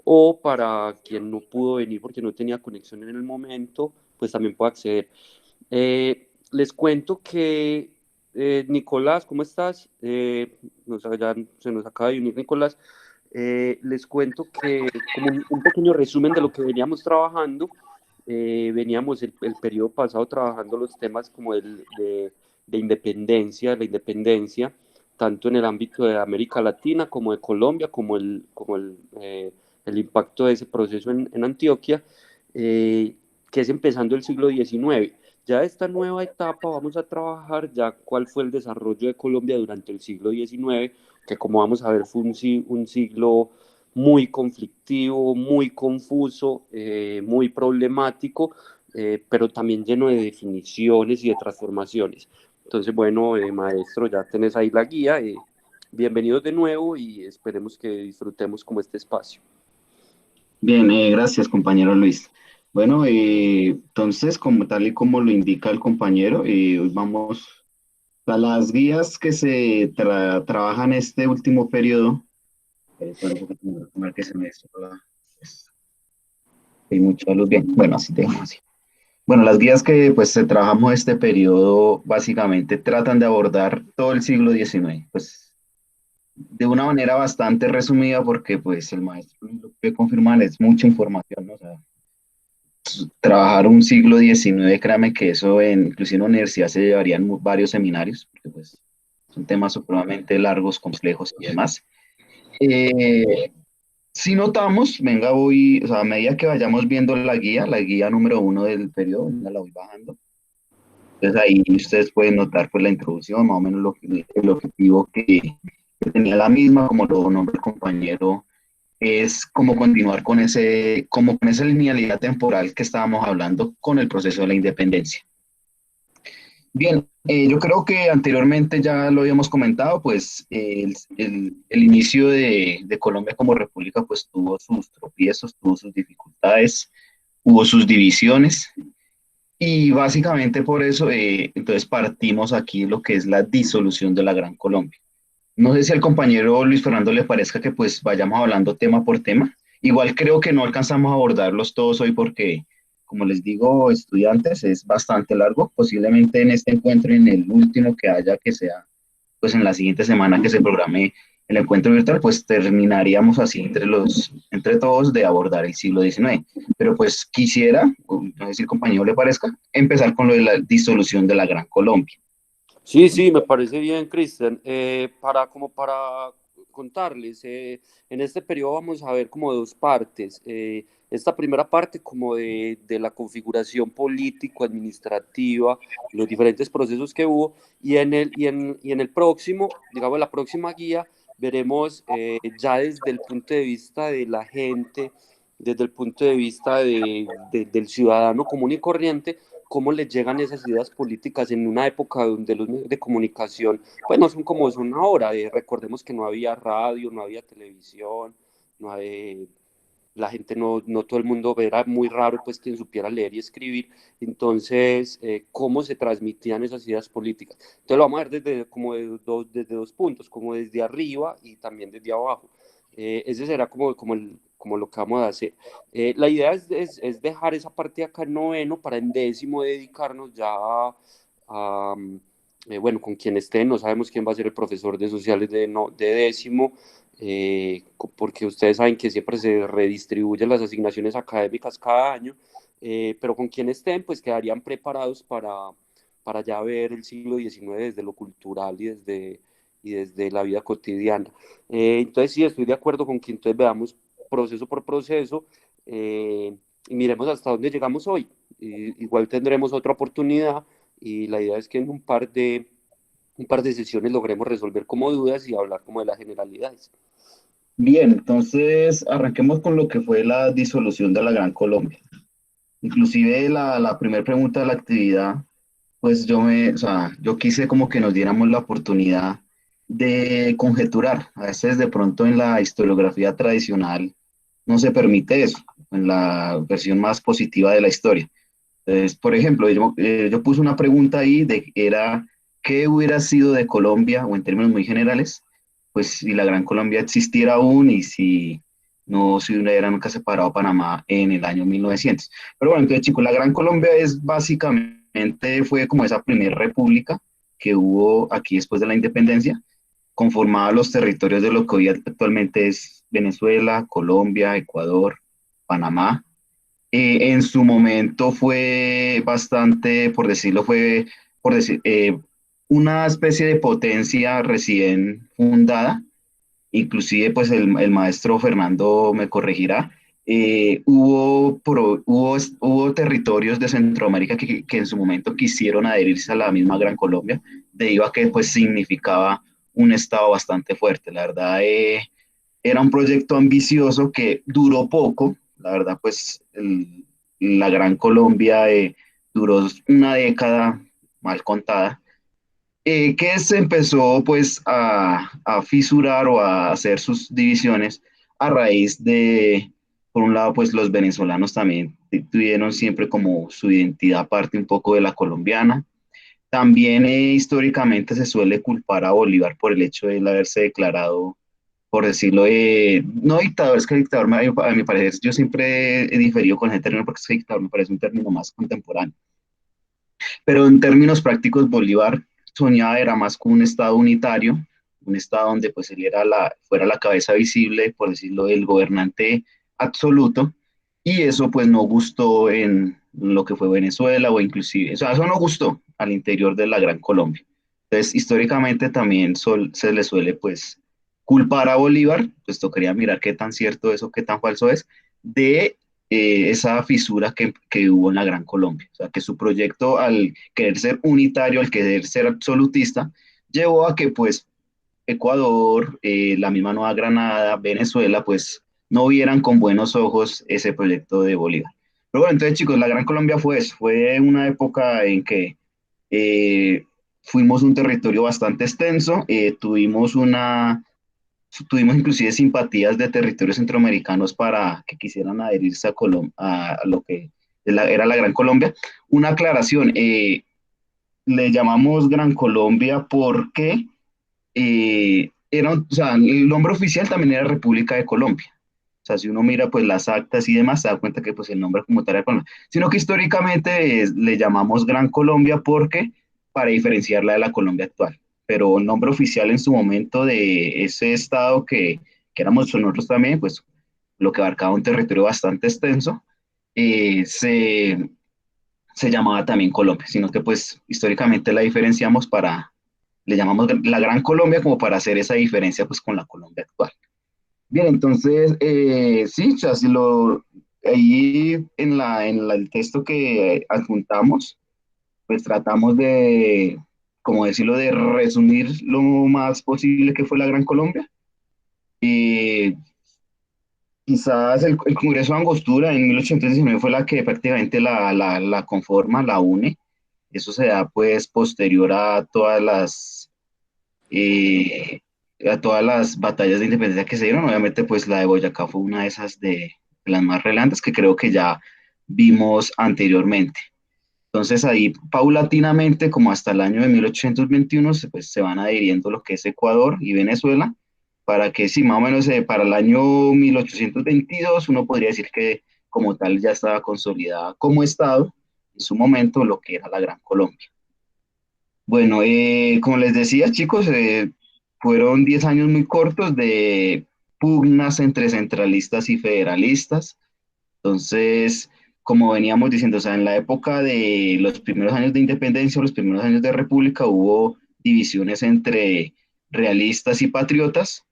o para quien no pudo venir porque no tenía conexión en el momento, pues también puede acceder. Les cuento que Nicolás, ¿cómo estás? Ya se nos acaba de unir Nicolás. Les cuento que como un pequeño resumen de lo que veníamos trabajando, veníamos el periodo pasado trabajando los temas como de independencia, la independencia, tanto en el ámbito de América Latina como de Colombia, el impacto de ese proceso en Antioquia, que es empezando el siglo XIX. Ya esta nueva etapa vamos a trabajar ya cuál fue el desarrollo de Colombia durante el siglo XIX, que como vamos a ver fue un siglo muy conflictivo, muy confuso, muy problemático, pero también lleno de definiciones y de transformaciones. Entonces, bueno, maestro, ya tenés ahí la guía. Bienvenidos de nuevo y esperemos que disfrutemos como este espacio. Bien, gracias, compañero Luis. Bueno, entonces, como tal y como lo indica el compañero, hoy vamos a las guías que se trabajan este último periodo. Espera un poquito, me voy a tomar que se me pues, hay mucha luz. Bien, bueno, así tengo así. Bueno, las guías que pues se trabajamos este periodo básicamente tratan de abordar todo el siglo XIX, pues de una manera bastante resumida porque pues el maestro lo puede confirmar, es mucha información, ¿no? O sea, trabajar un siglo XIX, créame que eso inclusive en la universidad se llevarían varios seminarios, porque pues son temas supremamente largos, complejos y demás. Eh, si notamos, venga, o sea, a medida que vayamos viendo la guía número uno del periodo, venga, la voy bajando. Entonces ahí ustedes pueden notar pues la introducción, más o menos el objetivo que tenía la misma, como lo nombró el compañero, es cómo continuar con como con esa linealidad temporal que estábamos hablando con el proceso de la independencia. Bien, yo creo que anteriormente ya lo habíamos comentado, pues el inicio de Colombia como república pues tuvo sus tropiezos, tuvo sus dificultades, hubo sus divisiones y básicamente por eso entonces partimos aquí lo que es la disolución de la Gran Colombia. No sé si al compañero Luis Fernando le parezca que pues vayamos hablando tema por tema. Igual creo que no alcanzamos a abordarlos todos hoy porque, como les digo, estudiantes, es bastante largo. Posiblemente en este encuentro y en el último que haya, que sea pues en la siguiente semana que se programe el encuentro virtual, pues terminaríamos así entre todos de abordar el siglo XIX. Pero pues quisiera, no sé si el compañero le parezca, empezar con lo de la disolución de la Gran Colombia. Sí, sí, me parece bien, Cristian. Como para contarles, en este periodo vamos a ver como dos partes. Esta primera parte como de la configuración político-administrativa, los diferentes procesos que hubo, y en el próximo, digamos, la próxima guía, veremos ya desde el punto de vista de la gente, desde el punto de vista del ciudadano común y corriente, cómo les llegan esas ideas políticas en una época donde los medios de comunicación pues no son como son ahora. Recordemos que no había radio, no había televisión, no había, la gente no todo el mundo era muy raro pues quien supiera leer y escribir. Entonces, cómo se transmitían esas ideas políticas. Entonces lo vamos a ver desde dos puntos, como desde arriba y también desde abajo. Ese será como lo que vamos a hacer. La idea es dejar esa parte acá en noveno para en décimo dedicarnos ya bueno, con quien esté, no sabemos quién va a ser el profesor de sociales de décimo, porque ustedes saben que siempre se redistribuyen las asignaciones académicas cada año, pero con quien estén, pues quedarían preparados para ya ver el siglo XIX desde lo cultural y desde la vida cotidiana. Entonces, sí, estoy de acuerdo con que entonces veamos proceso por proceso y miremos hasta dónde llegamos hoy. Igual tendremos otra oportunidad y la idea es que en un par de sesiones logremos resolver como dudas y hablar como de las generalidades. Bien, entonces arranquemos con lo que fue la disolución de la Gran Colombia. Inclusive la primera pregunta de la actividad, pues o sea, yo quise como que nos diéramos la oportunidad de conjeturar. A veces de pronto en la historiografía tradicional no se permite eso, en la versión más positiva de la historia. Entonces, por ejemplo, yo puse una pregunta ahí era, ¿qué hubiera sido de Colombia, o en términos muy generales, pues si la Gran Colombia existiera aún y si no se hubiera nunca separado Panamá en el año 1900. Pero bueno, entonces chicos, la Gran Colombia es básicamente, fue como esa primera república que hubo aquí después de la independencia, conformaba los territorios de lo que hoy actualmente es Venezuela, Colombia, Ecuador, Panamá. En su momento fue bastante, por decirlo, fue por decir, una especie de potencia recién fundada. Inclusive pues el maestro Fernando me corregirá. Hubo territorios de Centroamérica que en su momento quisieron adherirse a la misma Gran Colombia, debido a que pues significaba un estado bastante fuerte. La verdad, era un proyecto ambicioso que duró poco. La verdad, pues la Gran Colombia duró una década mal contada, que se empezó pues a fisurar o a hacer sus divisiones a raíz de, por un lado, pues los venezolanos también tuvieron siempre como su identidad aparte un poco de la colombiana. También históricamente se suele culpar a Bolívar por el hecho de él haberse declarado, por decirlo, no dictador, es que dictador, a mi parecer, yo siempre he diferido con ese término porque es que dictador me parece un término más contemporáneo. Pero en términos prácticos, Bolívar soñaba era más con un estado unitario, un estado donde pues él era fuera la cabeza visible, por decirlo, el gobernante absoluto, y eso pues no gustó en lo que fue Venezuela o inclusive, o sea, eso no gustó al interior de la Gran Colombia. Entonces, históricamente también se le suele pues culpar a Bolívar, pues tocaría mirar qué tan cierto es o qué tan falso es, de esa fisura que hubo en la Gran Colombia. O sea, que su proyecto al querer ser unitario, al querer ser absolutista, llevó a que pues Ecuador, la misma Nueva Granada, Venezuela, pues no vieran con buenos ojos ese proyecto de Bolívar. Pero bueno, entonces chicos, la Gran Colombia fue eso, fue una época en que eh, fuimos un territorio bastante extenso, tuvimos inclusive simpatías de territorios centroamericanos para que quisieran adherirse a lo que era la Gran Colombia. Una aclaración, le llamamos Gran Colombia porque o sea, el nombre oficial también era República de Colombia. O sea, si uno mira pues las actas y demás, se da cuenta que pues el nombre como tal era Colombia. Sino que históricamente le llamamos Gran Colombia porque, para diferenciarla de la Colombia actual. Pero el nombre oficial en su momento de ese estado que éramos nosotros también, pues lo que abarcaba un territorio bastante extenso, eh, se, se llamaba también Colombia. Sino que pues históricamente la diferenciamos le llamamos la Gran Colombia como para hacer esa diferencia pues con la Colombia actual. Bien, entonces, sí, o sea, ahí el texto que adjuntamos, pues tratamos de, como decirlo, de resumir lo más posible que fue la Gran Colombia. Y quizás el Congreso de Angostura en 1819 fue la que prácticamente la conforma, la une. Eso se da pues posterior eh, a todas las batallas de independencia que se dieron. Obviamente, pues la de Boyacá fue una de esas de las más relevantes que creo que ya vimos anteriormente. Entonces ahí paulatinamente, como hasta el año de 1821, pues, se van adhiriendo lo que es Ecuador y Venezuela, para que sí, más o menos para el año 1822 uno podría decir que como tal ya estaba consolidada como Estado en su momento lo que era la Gran Colombia. Bueno, como les decía, chicos, fueron 10 años muy cortos de pugnas entre centralistas y federalistas. Entonces, como veníamos diciendo, o sea, en la época de los primeros años de independencia, los primeros años de república, hubo divisiones entre realistas y patriotas.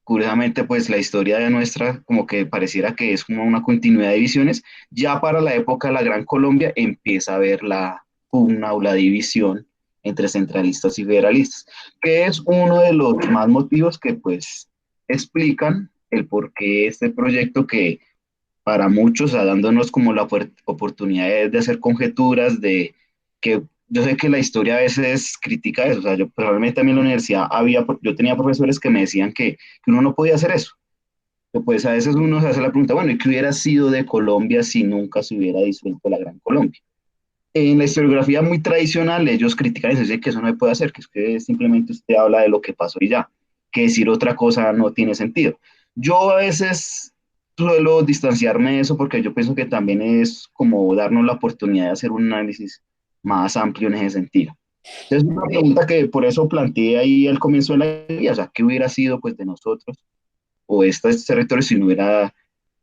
Curiosamente, pues la historia de nuestra, como que pareciera que es como una continuidad de divisiones. Ya para la época de la Gran Colombia empieza a haber la pugna o la división entre centralistas y federalistas, que es uno de los más motivos que pues explican el por qué este proyecto que para muchos, dándonos como la oportunidad de hacer conjeturas, de que yo sé que la historia a veces critica eso, o sea, yo probablemente también en la universidad yo tenía profesores que me decían que uno no podía hacer eso, que pues a veces uno se hace la pregunta, bueno, ¿y qué hubiera sido de Colombia si nunca se hubiera disuelto la Gran Colombia? En la historiografía muy tradicional, ellos critican eso, dicen que eso no se puede hacer, que es que simplemente usted habla de lo que pasó y ya, que decir otra cosa no tiene sentido. Yo a veces suelo distanciarme de eso porque yo pienso que también es como darnos la oportunidad de hacer un análisis más amplio en ese sentido. Entonces, una pregunta que por eso planteé ahí al comienzo de la guía, o sea, ¿qué hubiera sido pues de nosotros o estos territorios si no hubiera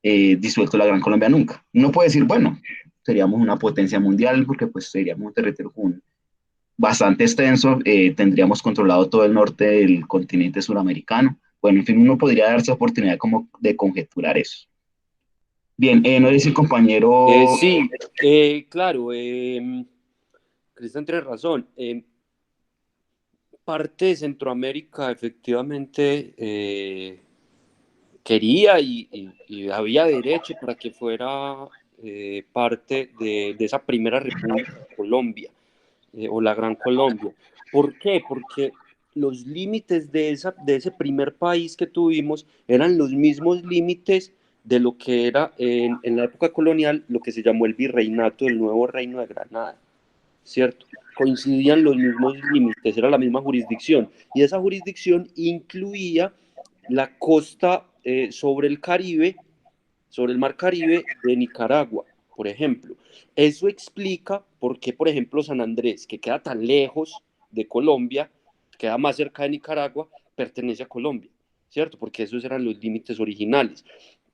disuelto la Gran Colombia nunca? Uno puede decir, bueno, seríamos una potencia mundial porque pues seríamos un territorio bastante extenso, tendríamos controlado todo el norte del continente suramericano. Bueno, en fin, uno podría darse oportunidad como de conjeturar eso. Bien, no dice el compañero, Sí, claro, Cristian tiene razón. Parte de Centroamérica efectivamente quería y había derecho para que fuera parte de esa primera república de Colombia, o la Gran Colombia. ¿Por qué? Porque los límites de ese primer país que tuvimos eran los mismos límites de lo que era en la época colonial lo que se llamó el virreinato del Nuevo Reino de Granada, ¿cierto? Coincidían los mismos límites, era la misma jurisdicción, y esa jurisdicción incluía la costa sobre el Caribe, sobre el mar Caribe de Nicaragua, por ejemplo. Eso explica por qué, por ejemplo, San Andrés, que queda tan lejos de Colombia, queda más cerca de Nicaragua, pertenece a Colombia, ¿cierto? Porque esos eran los límites originales.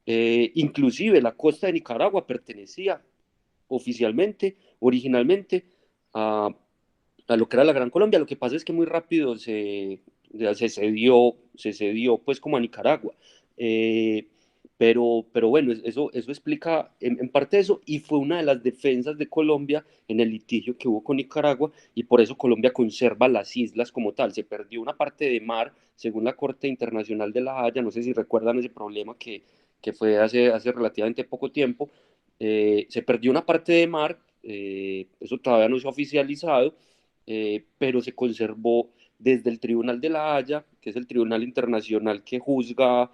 Inclusive la costa de Nicaragua pertenecía oficialmente, originalmente, a, a lo que era la Gran Colombia. Lo que pasa es que muy rápido se cedió pues como a Nicaragua. Eh, pero bueno, eso explica en parte eso, y fue una de las defensas de Colombia en el litigio que hubo con Nicaragua, y por eso Colombia conserva las islas como tal. Se perdió una parte de mar, según la Corte Internacional de La Haya, no sé si recuerdan ese problema que fue hace relativamente poco tiempo. Se perdió una parte de mar, eso todavía no se ha oficializado, pero se conservó desde el Tribunal de la Haya, que es el tribunal internacional que juzga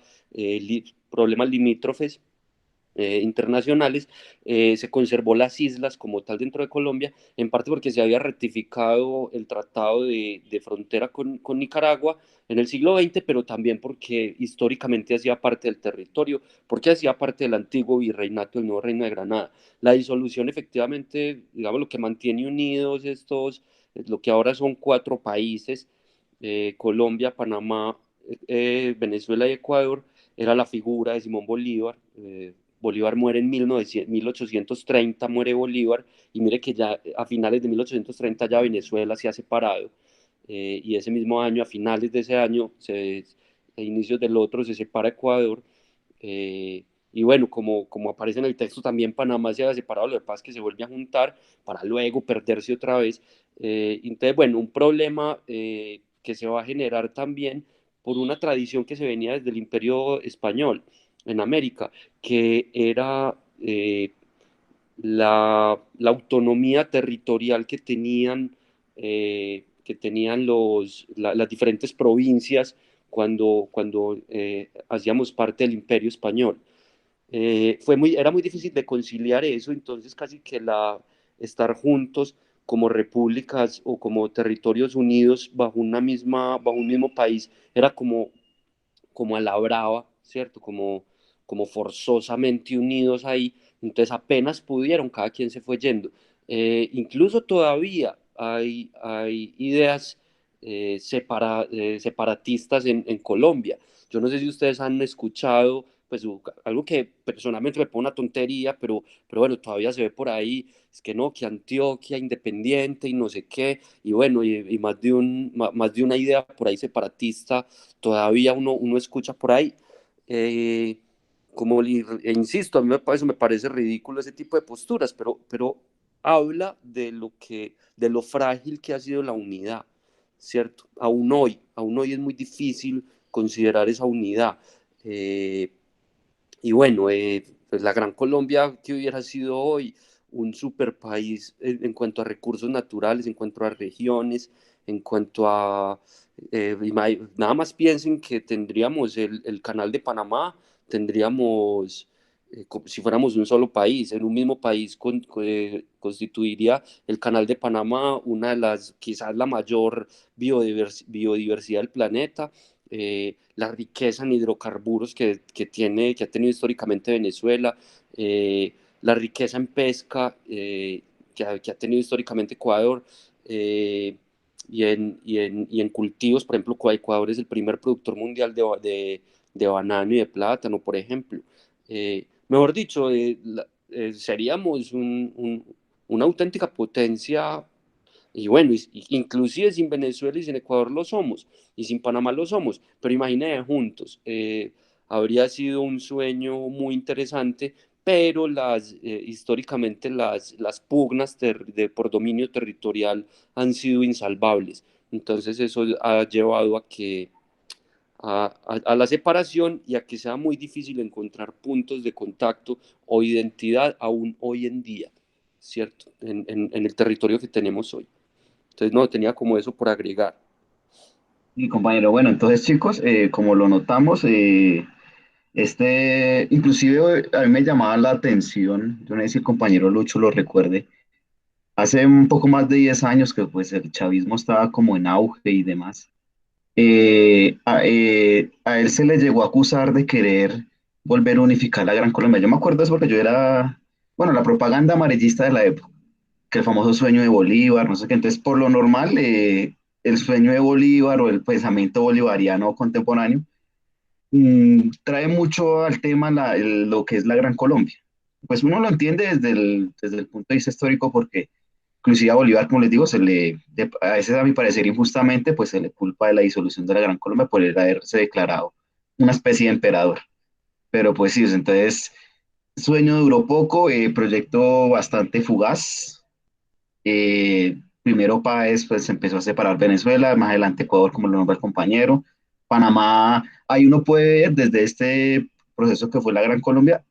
problemas limítrofes internacionales. Se conservó las islas como tal dentro de Colombia, en parte porque se había ratificado el tratado de frontera con Nicaragua en el siglo XX, pero también porque históricamente hacía parte del territorio, porque hacía parte del antiguo virreinato del Nuevo Reino de Granada. La disolución efectivamente, digamos, lo que mantiene unidos estos, lo que ahora son cuatro países, Colombia, Panamá, Venezuela y Ecuador, era la figura de Simón Bolívar. Bolívar muere en 1830, muere Bolívar, y mire que ya a finales de 1830 ya Venezuela se ha separado, y ese mismo año, a finales de ese año, a inicios del otro, se separa Ecuador. Y bueno, como aparece en el texto, también Panamá se había separado, lo que pasa es que se vuelve a juntar para luego perderse otra vez. Entonces, bueno, un problema que se va a generar también por una tradición que se venía desde el Imperio Español en América, que era la autonomía territorial que tenían las diferentes provincias cuando hacíamos parte del Imperio Español. Era muy difícil de conciliar eso, entonces casi que estar juntos como repúblicas o como territorios unidos bajo un mismo país era como a la brava, ¿cierto? Como forzosamente unidos ahí, entonces apenas pudieron, cada quien se fue yendo. Incluso todavía hay ideas separatistas en Colombia. Yo no sé si ustedes han escuchado, pues algo que personalmente me pone una tontería, pero bueno, todavía se ve por ahí, es que no, que Antioquia independiente y no sé qué, y bueno, y más de una idea por ahí separatista todavía uno escucha por ahí. Eh, insisto, a mí eso me parece ridículo ese tipo de posturas, pero habla de lo frágil que ha sido la unidad, ¿cierto? Aún hoy es muy difícil considerar esa unidad. Eh, y bueno, pues la Gran Colombia que hubiera sido hoy un super país en cuanto a recursos naturales, en cuanto a regiones, en cuanto a... nada más piensen que tendríamos el canal de Panamá, tendríamos, si fuéramos un solo país, en un mismo país constituiría el canal de Panamá una de las, quizás la mayor biodiversidad del planeta. la riqueza en hidrocarburos que ha tenido históricamente Venezuela, la riqueza en pesca que ha tenido históricamente Ecuador, y en cultivos. Por ejemplo, Ecuador es el primer productor mundial de banano y de plátano, por ejemplo. Mejor dicho, seríamos una auténtica potencia. Y bueno, inclusive sin Venezuela y sin Ecuador lo somos, y sin Panamá lo somos, pero imagínate juntos. Habría sido un sueño muy interesante, pero históricamente las pugnas por dominio territorial han sido insalvables. Entonces eso ha llevado a la separación, y a que sea muy difícil encontrar puntos de contacto o identidad aún hoy en día, ¿cierto? En el territorio que tenemos hoy. Entonces, no, tenía como eso por agregar. Y compañero, bueno, entonces chicos, como lo notamos, inclusive a mí me llamaba la atención, yo no sé si el compañero Lucho lo recuerde, hace un poco más de 10 años que pues el chavismo estaba como en auge y demás. A él se le llegó a acusar de querer volver a unificar la Gran Colombia. Yo me acuerdo eso porque yo era, bueno, la propaganda amarillista de la época, que el famoso sueño de Bolívar, no sé qué. Entonces, por lo normal, el sueño de Bolívar o el pensamiento bolivariano contemporáneo trae mucho al tema lo que es la Gran Colombia. Pues uno lo entiende desde el punto de vista histórico porque inclusive a Bolívar, como les digo, a veces a mi parecer injustamente, pues se le culpa de la disolución de la Gran Colombia por él haberse declarado una especie de emperador. Pero pues sí, entonces, sueño duró poco, proyecto bastante fugaz. Primero Páez pues empezó a separar Venezuela, más adelante Ecuador, como lo nombra el compañero. Panamá, ahí uno puede ver desde este proceso que fue la Gran Colombia,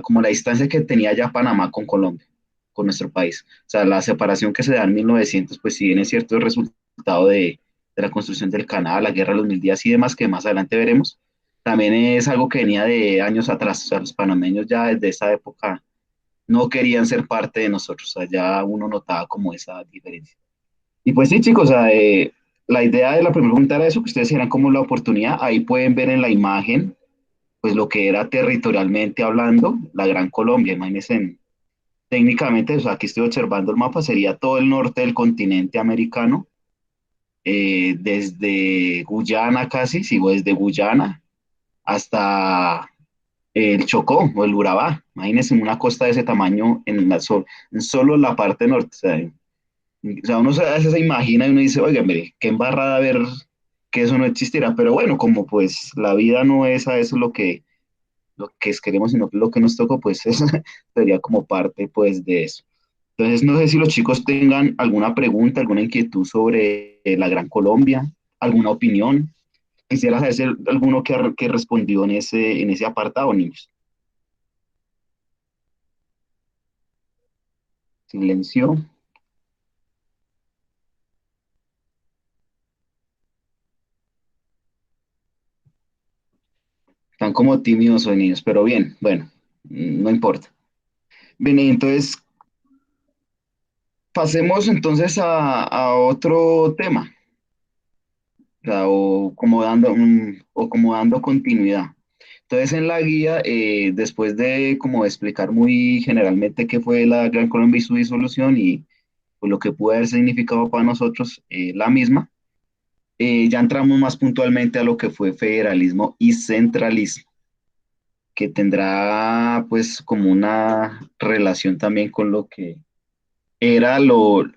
como la distancia que tenía ya Panamá con Colombia, con nuestro país. O sea, la separación que se da en 1900, pues si bien es cierto el resultado de la construcción del canal, la guerra de los 1000 días y demás, que más adelante veremos, también es algo que venía de años atrás. O sea, los panameños ya desde esa época no querían ser parte de nosotros, o sea, ya uno notaba como esa diferencia. Y pues sí, chicos, o sea, la idea de la primera pregunta era eso, que ustedes eran como la oportunidad, ahí pueden ver en la imagen, pues lo que era territorialmente hablando, la Gran Colombia, imagínense, técnicamente, o sea, aquí estoy observando el mapa, sería todo el norte del continente americano, desde Guyana casi, sigo desde Guyana hasta el Chocó o el Urabá. Imagínense una costa de ese tamaño en solo la parte norte. O sea, uno a veces se imagina y uno dice, oiga, mire, qué embarrada ver que eso no existiera. Pero bueno, como pues la vida no es a eso lo que queremos, sino lo que nos tocó, pues eso sería como parte pues de eso. Entonces, no sé si los chicos tengan alguna pregunta, alguna inquietud sobre la Gran Colombia, alguna opinión. Quisiera saber si hay alguno que respondió en ese apartado, niños. Silencio. Están como tímidos o niños, pero bien, bueno, no importa. Bien, entonces pasemos entonces a otro tema, o sea, o como dando continuidad. Entonces en la guía, después de como explicar muy generalmente qué fue la Gran Colombia y su disolución y pues, lo que puede haber significado para nosotros la misma, ya entramos más puntualmente a lo que fue federalismo y centralismo, que tendrá pues como una relación también con lo que era lo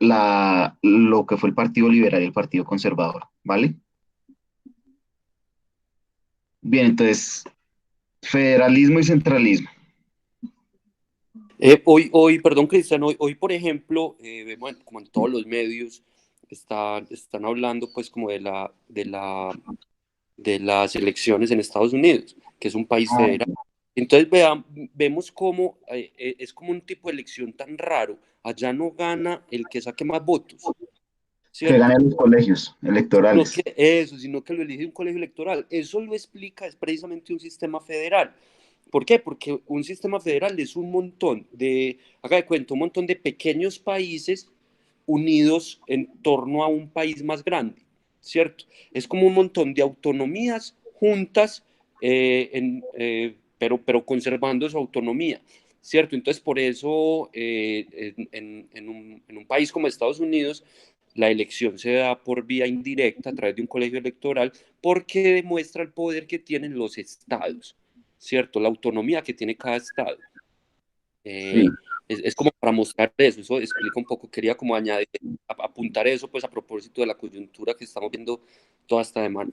que fue el Partido Liberal y el Partido Conservador, ¿vale? Bien, entonces, federalismo y centralismo. Perdón, Cristian, hoy, por ejemplo, vemos como en todos los medios están hablando pues como de las elecciones en Estados Unidos, que es un país Ah, federal. Entonces vemos cómo es como un tipo de elección tan raro. Allá no gana el que saque más votos, que ¿cierto? ganen los colegios No electorales. que eso, sino que lo elige un colegio electoral. Eso lo explica, es precisamente un sistema federal. ¿Por qué? Porque un sistema federal es un montón haga de cuenta, un montón de pequeños países unidos en torno a un país más grande. ¿cierto? Es como un montón de autonomías juntas, pero conservando su autonomía, ¿cierto? Entonces, por eso en un país como Estados Unidos, la elección se da por vía indirecta a través de un colegio electoral porque demuestra el poder que tienen los estados, ¿cierto? La autonomía que tiene cada estado. Sí. Eh, es como para mostrar eso explica un poco, quería como añadir, apuntar eso pues a propósito de la coyuntura que estamos viendo toda esta semana.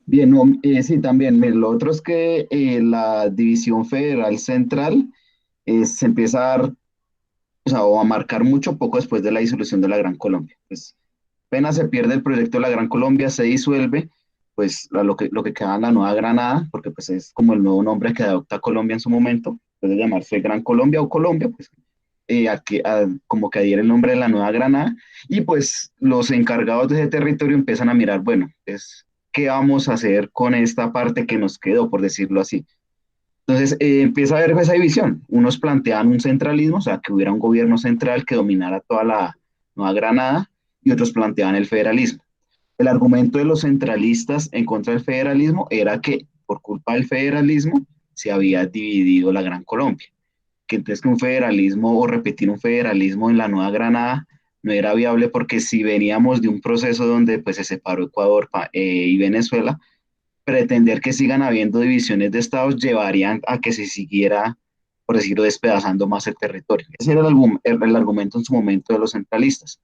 Bien, no, sí, también. Mire, lo otro es que la División Federal Central se empieza a dar, o sea, o a marcar mucho poco después de la disolución de la Gran Colombia. Pues apenas se pierde el proyecto de la Gran Colombia, se disuelve, pues lo que queda en la Nueva Granada, porque pues es como el nuevo nombre que adopta Colombia en su momento, puede llamarse Gran Colombia o Colombia, pues como que adhiere el nombre de la Nueva Granada, y pues los encargados de ese territorio empiezan a mirar, bueno, pues, ¿qué vamos a hacer con esta parte que nos quedó, por decirlo así? Entonces empieza a haber esa división. Unos plantean un centralismo, o sea, que hubiera un gobierno central que dominara toda la Nueva Granada, y otros planteaban el federalismo. El argumento de los centralistas en contra del federalismo era que por culpa del federalismo se había dividido la Gran Colombia, que entonces que un federalismo o repetir un federalismo en la Nueva Granada no era viable porque si veníamos de un proceso donde pues se separó Ecuador y Venezuela, pretender que sigan habiendo divisiones de estados llevarían a que se siguiera, por decirlo, despedazando más el territorio. Ese era el argumento en su momento de los centralistas.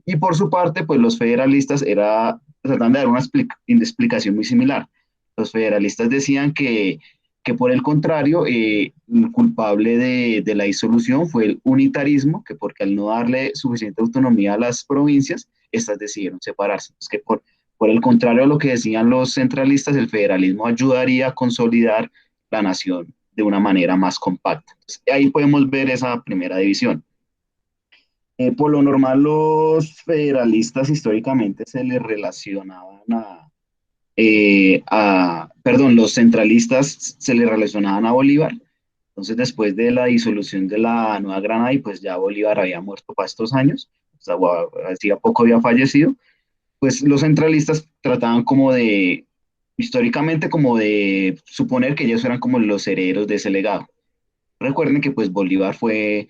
Y por su parte, pues los federalistas tratan de dar una explicación muy similar. Los federalistas decían que por el contrario, el culpable de la disolución fue el unitarismo, que porque al no darle suficiente autonomía a las provincias, estas decidieron separarse. Es que por el contrario a lo que decían los centralistas, el federalismo ayudaría a consolidar la nación de una manera más compacta. Entonces, ahí podemos ver esa primera división. Por lo normal, los federalistas históricamente se les relacionaban perdón, los centralistas se les relacionaban a Bolívar. Entonces, después de la disolución de la Nueva Granada, y pues ya Bolívar había muerto para estos años, o sea, hacía poco había fallecido, pues los centralistas trataban como de, históricamente, como de suponer que ellos eran como los herederos de ese legado. Recuerden que pues Bolívar fue,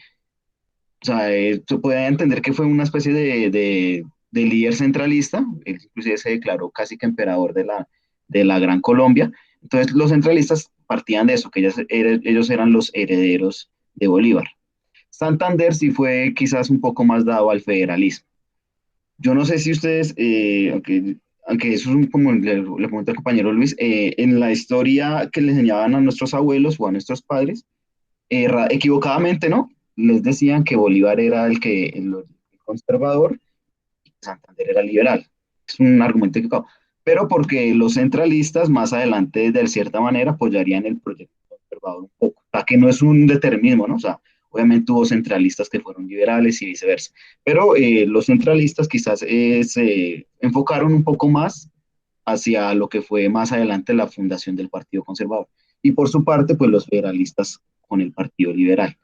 o sea, se puede entender que fue una especie de líder centralista, él inclusive se declaró casi que emperador de la Gran Colombia. Entonces los centralistas partían de eso, que ellos eran los herederos de Bolívar. Santander sí fue quizás un poco más dado al federalismo. Yo no sé si ustedes, aunque eso es como le pregunto al compañero Luis, en la historia que le enseñaban a nuestros abuelos o a nuestros padres, equivocadamente, ¿no? Les decían que Bolívar era el conservador y que Santander era liberal. Es un argumento equivocado. Pero porque los centralistas más adelante, de cierta manera, apoyarían el proyecto conservador un poco. O sea, que no es un determinismo, ¿no? O sea, obviamente hubo centralistas que fueron liberales y viceversa. Pero los centralistas quizás se enfocaron un poco más hacia lo que fue más adelante la fundación del Partido Conservador. Y por su parte, pues los federalistas con el Partido Liberal.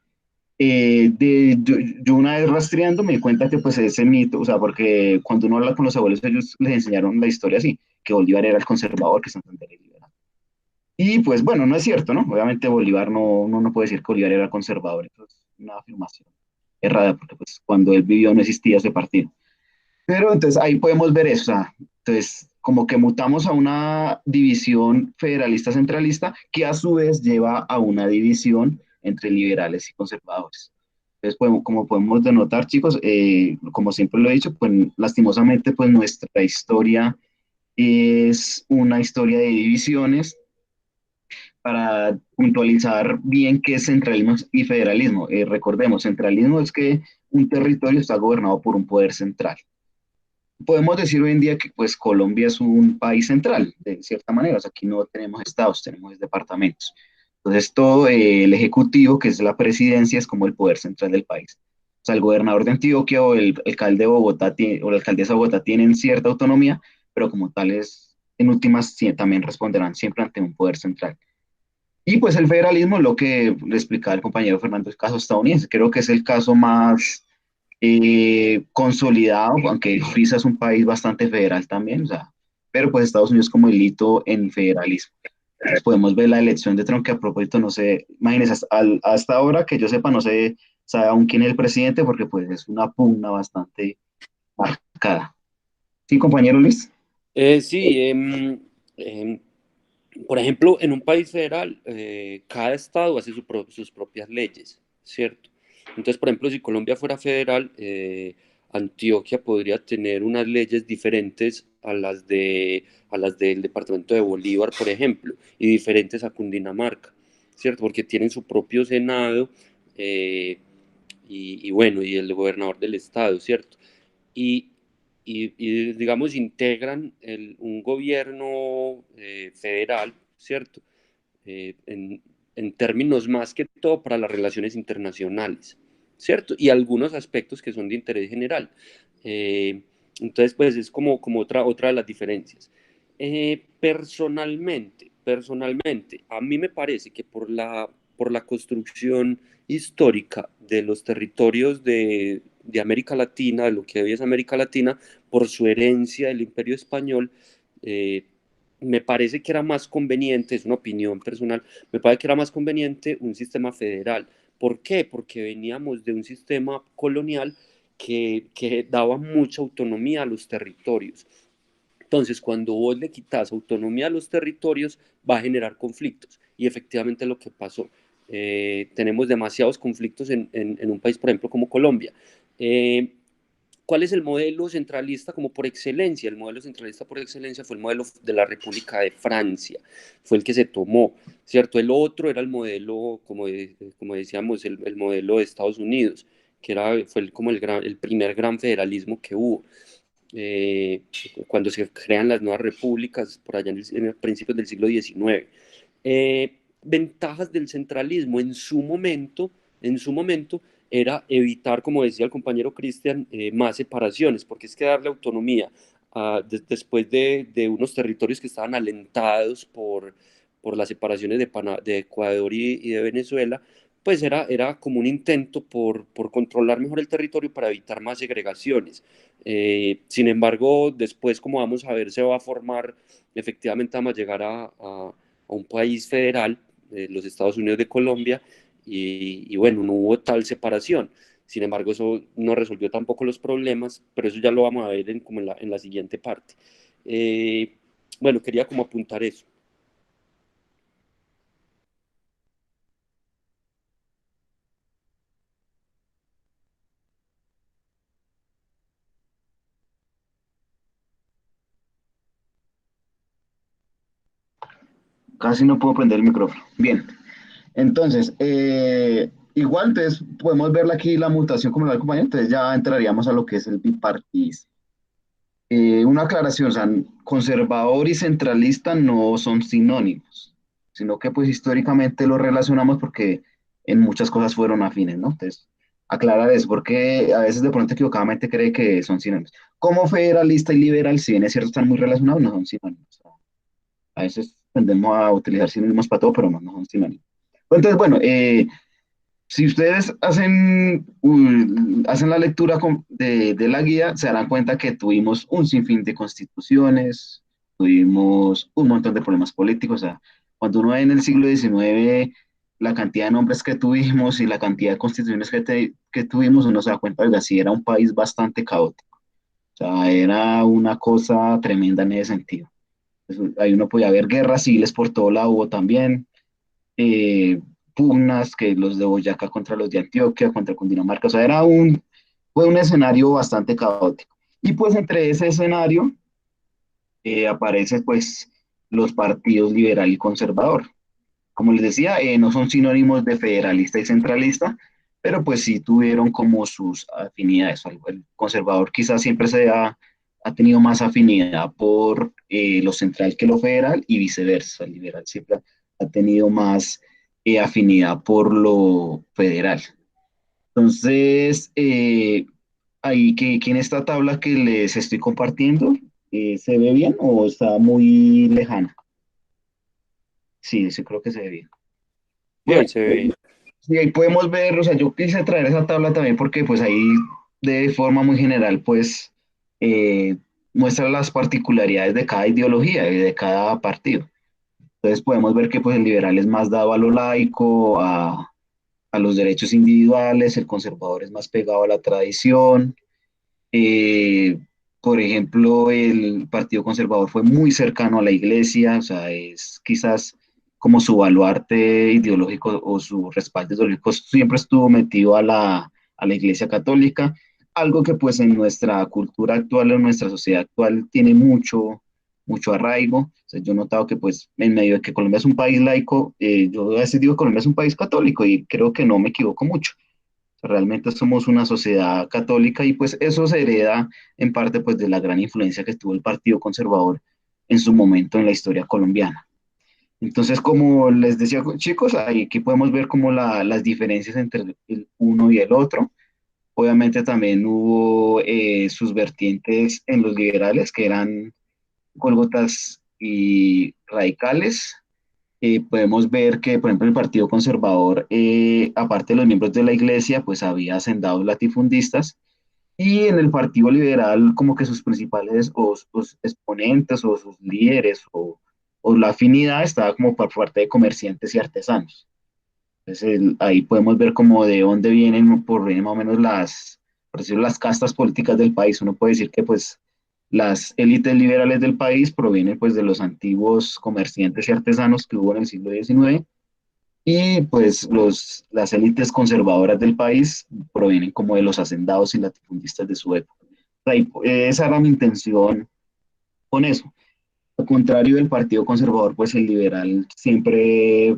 Yo una vez rastreando me di cuenta que pues ese mito, o sea, porque cuando uno habla con los abuelos, ellos les enseñaron la historia así, que Bolívar era el conservador, que Santander era el liberal. Y pues bueno, no es cierto, ¿no? Obviamente Bolívar uno no puede decir que Bolívar era conservador, eso es una afirmación errada, porque pues cuando él vivió no existía ese partido. Pero entonces ahí podemos ver eso, o sea, entonces como que mutamos a una división federalista-centralista que a su vez lleva a una división entre liberales y conservadores. Entonces, como podemos denotar, chicos, como siempre lo he dicho, pues lastimosamente pues nuestra historia es una historia de divisiones para puntualizar bien qué es centralismo y federalismo. Recordemos, centralismo es que un territorio está gobernado por un poder central. Podemos decir hoy en día que pues Colombia es un país central, de cierta manera. O sea, aquí no tenemos estados, tenemos departamentos. Entonces, todo el ejecutivo, que es la presidencia, es como el poder central del país. O sea, el gobernador de Antioquia o el alcalde de Bogotá o la alcaldesa de Bogotá tienen cierta autonomía, pero como tales, en últimas, sí, también responderán siempre ante un poder central. Y pues el federalismo, lo que le explicaba el compañero Fernando, el caso estadounidense, creo que es el caso más consolidado, aunque Suiza es un país bastante federal también, o sea, pero pues Estados Unidos como el hito en federalismo. Entonces podemos ver la elección de Trump, que a propósito, no sé, imagínense, hasta ahora que yo sepa, no sé, sabe aún quién es el presidente, porque pues es una pugna bastante marcada. Sí, compañero Luis. Sí, por ejemplo, en un país federal, cada estado hace sus propias leyes, ¿cierto? Entonces, por ejemplo, si Colombia fuera federal, Antioquia podría tener unas leyes diferentes a las del departamento de Bolívar, por ejemplo, y diferentes a Cundinamarca, ¿cierto? Porque tienen su propio senado eh, y bueno, y el gobernador del estado, ¿cierto? Y, digamos, integran un gobierno federal, ¿cierto? En términos más que todo para las relaciones internacionales, ¿cierto? Y algunos aspectos que son de interés general. Eh, entonces, pues es como otra de las diferencias. Personalmente, a mí me parece que por la construcción histórica de los territorios de América Latina, de lo que hoy es América Latina, por su herencia del Imperio Español, eh, me parece que era más conveniente, es una opinión personal, me parece que era más conveniente un sistema federal. ¿Por qué? Porque veníamos de un sistema colonial que daba mucha autonomía a los territorios. Entonces, cuando vos le quitas autonomía a los territorios, va a generar conflictos. Y efectivamente lo que pasó. Tenemos demasiados conflictos en un país, por ejemplo, como Colombia. Eh, ¿Cuál es el modelo centralista como por excelencia? El modelo centralista por excelencia fue el modelo de la República de Francia, fue el que se tomó, ¿cierto? El otro era el modelo, como decíamos, el modelo de Estados Unidos, que fue como el primer gran federalismo que hubo. Eh, Cuando se crean las nuevas repúblicas, por allá en el principios del siglo XIX. Ventajas del centralismo en su momento era evitar, como decía el compañero Cristian, más separaciones, porque es que darle autonomía después de unos territorios que estaban alentados por las separaciones de Ecuador y de Venezuela, pues era como un intento por controlar mejor el territorio para evitar más segregaciones. Sin embargo, después, como vamos a ver, se va a formar, efectivamente vamos a llegar a un país federal, los Estados Unidos de Colombia, y bueno, no hubo tal separación. Sin embargo, eso no resolvió tampoco los problemas, pero eso ya lo vamos a ver como en la siguiente parte. Eh, bueno, quería como apuntar eso. Casi no puedo prender el micrófono. Bien, entonces, igual entonces podemos ver aquí la mutación como la compañía, entonces ya entraríamos a lo que es el bipartidismo. Una aclaración, o sea, conservador y centralista no son sinónimos, sino que pues históricamente lo relacionamos porque en muchas cosas fueron afines, ¿no? Entonces, aclarar eso, porque a veces de pronto equivocadamente cree que son sinónimos. Como federalista y liberal, si bien es cierto, están muy relacionados, no son sinónimos. A veces tendemos a utilizar sinónimos para todo, pero no, no son sinónimos. Entonces, bueno, si ustedes hacen la lectura de la guía, se darán cuenta que tuvimos un sinfín de constituciones, tuvimos un montón de problemas políticos. O sea, cuando uno ve en el siglo XIX la cantidad de nombres que tuvimos y la cantidad de constituciones que tuvimos, uno se da cuenta de que así era un país bastante caótico. O sea, era una cosa tremenda en ese sentido. Ahí uno podía ver guerras civiles por todo lado, hubo también eh, pugnas, que los de Boyacá contra los de Antioquia, contra Cundinamarca, o sea, fue un escenario bastante caótico. Y pues entre ese escenario aparece pues los partidos liberal y conservador. Como les decía, no son sinónimos de federalista y centralista, pero pues sí tuvieron como sus afinidades. El conservador quizás siempre ha tenido más afinidad por lo central que lo federal y viceversa. El liberal siempre ha tenido más afinidad por lo federal. Entonces, ahí que en esta tabla que les estoy compartiendo, ¿se ve bien o está muy lejana? Sí, sí creo que se ve bien. Bueno, Bien, se ve bien. sí, ahí podemos ver, o sea, yo quise traer esa tabla también porque pues ahí de forma muy general, pues eh, muestra las particularidades de cada ideología y de cada partido. Entonces podemos ver que pues el liberal es más dado a lo laico, a los derechos individuales, el conservador es más pegado a la tradición. Eh, por ejemplo, el Partido Conservador fue muy cercano a la iglesia, o sea, es quizás como su baluarte ideológico o su respaldo ideológico siempre estuvo metido a la iglesia católica, algo que pues en nuestra cultura actual, en nuestra sociedad actual, tiene mucho arraigo. O sea, yo he notado que pues en medio de que Colombia es un país laico, yo a veces digo que Colombia es un país católico y creo que no me equivoco mucho. Realmente somos una sociedad católica y pues eso se hereda en parte pues de la gran influencia que tuvo el Partido Conservador en su momento en la historia colombiana. Entonces, como les decía, chicos, ahí aquí podemos ver como las diferencias entre el uno y el otro. Obviamente también hubo sus vertientes en los liberales, que eran gólgotas y radicales. Podemos ver que, por ejemplo, el Partido Conservador, aparte de los miembros de la iglesia, pues había hacendados latifundistas, y en el Partido Liberal como que sus principales o sus exponentes o sus líderes o la afinidad estaba como por parte de comerciantes y artesanos. Entonces ahí podemos ver como de dónde vienen, por vienen más o menos por decirlo, las castas políticas del país. Uno puede decir que pues las élites liberales del país provienen pues de los antiguos comerciantes y artesanos que hubo en el siglo XIX, y pues las élites conservadoras del país provienen como de los hacendados y latifundistas de su época. Ahí, esa era mi intención con eso. Al contrario del Partido Conservador, pues el liberal siempre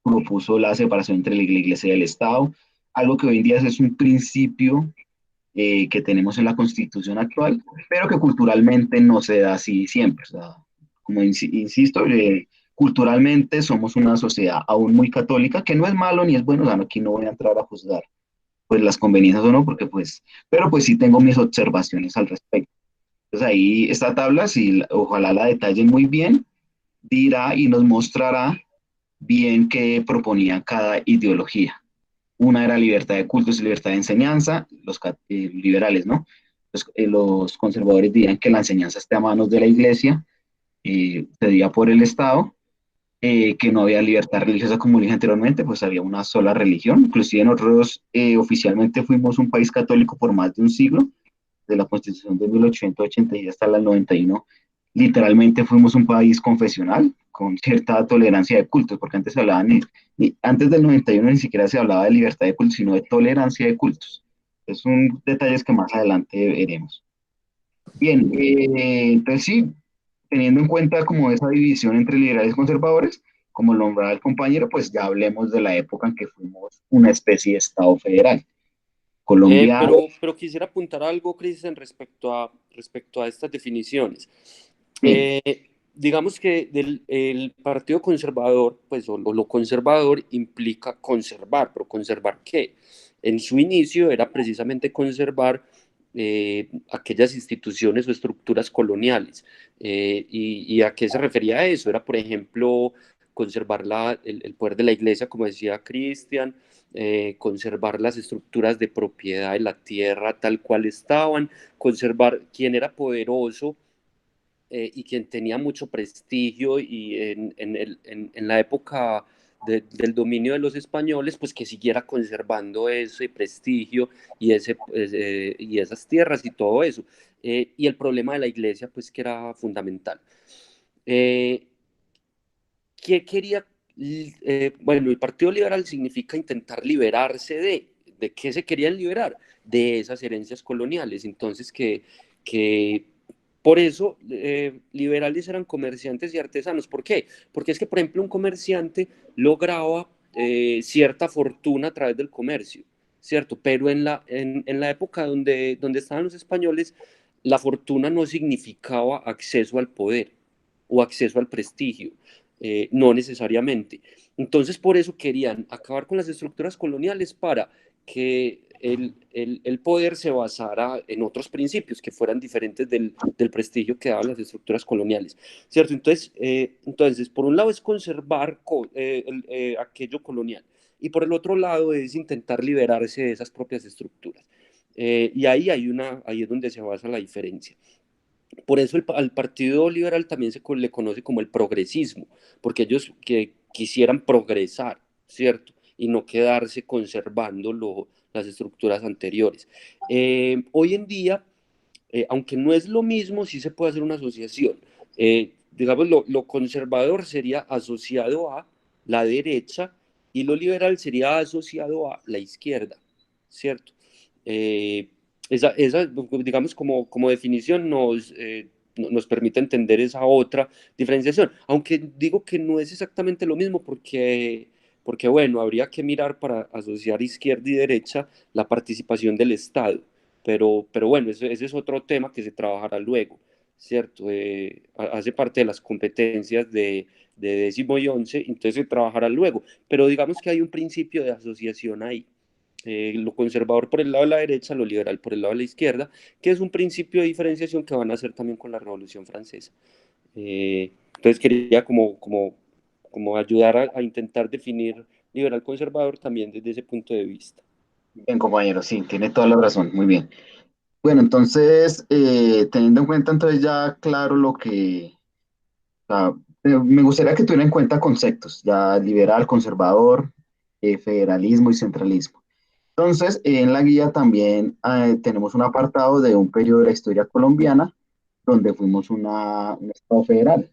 propuso la separación entre la iglesia y el Estado, algo que hoy en día es un principio que tenemos en la Constitución actual, pero que culturalmente no se da así siempre. O sea, como insisto, culturalmente somos una sociedad aún muy católica, que no es malo ni es bueno. O sea, aquí no voy a entrar a juzgar pues las conveniencias o no, porque pues, pero pues sí tengo mis observaciones al respecto. Entonces ahí esta tabla, si ojalá la detallen muy bien, dirá y nos mostrará bien qué proponía cada ideología. Una era libertad de cultos y libertad de enseñanza, los liberales, ¿no? Los conservadores dirían que la enseñanza esté a manos de la iglesia, pedida por el Estado, que no había libertad religiosa como dije anteriormente, pues había una sola religión. Inclusive nosotros oficialmente fuimos un país católico por más de un siglo, de la Constitución de 1880 hasta la 91. Literalmente fuimos un país confesional con cierta tolerancia de cultos, porque antes se hablaba antes del 91 ni siquiera se hablaba de libertad de cultos, sino de tolerancia de cultos. Es un detalle que más adelante veremos. Bien, entonces sí, teniendo en cuenta como esa división entre liberales y conservadores, como lo nombraba el compañero, pues ya hablemos de la época en que fuimos una especie de Estado federal. Colombia, Pero quisiera apuntar algo, Cristian, respecto a estas definiciones. sí, Digamos que el Partido Conservador, pues o lo conservador implica conservar, pero ¿conservar qué? En su inicio era precisamente conservar aquellas instituciones o estructuras coloniales. ¿Y a qué se refería a eso? Era, por ejemplo, conservar el poder de la iglesia, como decía Cristian, conservar las estructuras de propiedad de la tierra tal cual estaban, conservar quién era poderoso y quien tenía mucho prestigio y en la época del dominio de los españoles, pues que siguiera conservando ese prestigio y esas tierras y todo eso. Y el problema de la iglesia, pues que era fundamental. Eh, ¿Qué quería? Bueno, el Partido Liberal significa intentar liberarse ¿de qué se querían liberar? De esas herencias coloniales. Entonces, que por eso liberales eran comerciantes y artesanos. ¿Por qué? Porque es que, por ejemplo, un comerciante lograba cierta fortuna a través del comercio, ¿cierto? Pero en la época donde estaban los españoles, la fortuna no significaba acceso al poder o acceso al prestigio, no necesariamente. Entonces, por eso querían acabar con las estructuras coloniales para que el poder se basara en otros principios que fueran diferentes del prestigio que daban las estructuras coloniales, ¿cierto? Entonces por un lado es conservar aquello colonial y por el otro lado es intentar liberarse de esas propias estructuras. Y ahí es donde se basa la diferencia. Por eso al Partido Liberal también le conoce como el progresismo, porque ellos que quisieran progresar, ¿cierto? Y no quedarse conservando las estructuras anteriores. Hoy en día, aunque no es lo mismo, sí se puede hacer una asociación. Digamos, lo conservador sería asociado a la derecha y lo liberal sería asociado a la izquierda, ¿cierto? Eh, digamos, como definición nos permite entender esa otra diferenciación, aunque digo que no es exactamente lo mismo porque bueno, habría que mirar para asociar izquierda y derecha la participación del Estado, pero bueno, ese es otro tema que se trabajará luego, ¿cierto? Hace parte de las competencias de décimo y once, entonces se trabajará luego, pero digamos que hay un principio de asociación ahí, lo conservador por el lado de la derecha, lo liberal por el lado de la izquierda, que es un principio de diferenciación que van a hacer también con la Revolución Francesa. Entonces quería como ayudar a intentar definir liberal conservador también desde ese punto de vista. Bien, compañero, sí, tiene toda la razón, muy bien. Bueno, entonces, teniendo en cuenta entonces ya claro lo que, o sea, me gustaría que tuviera en cuenta conceptos, ya liberal, conservador, federalismo y centralismo. Entonces, en la guía también tenemos un apartado de un periodo de la historia colombiana donde fuimos un estado federal.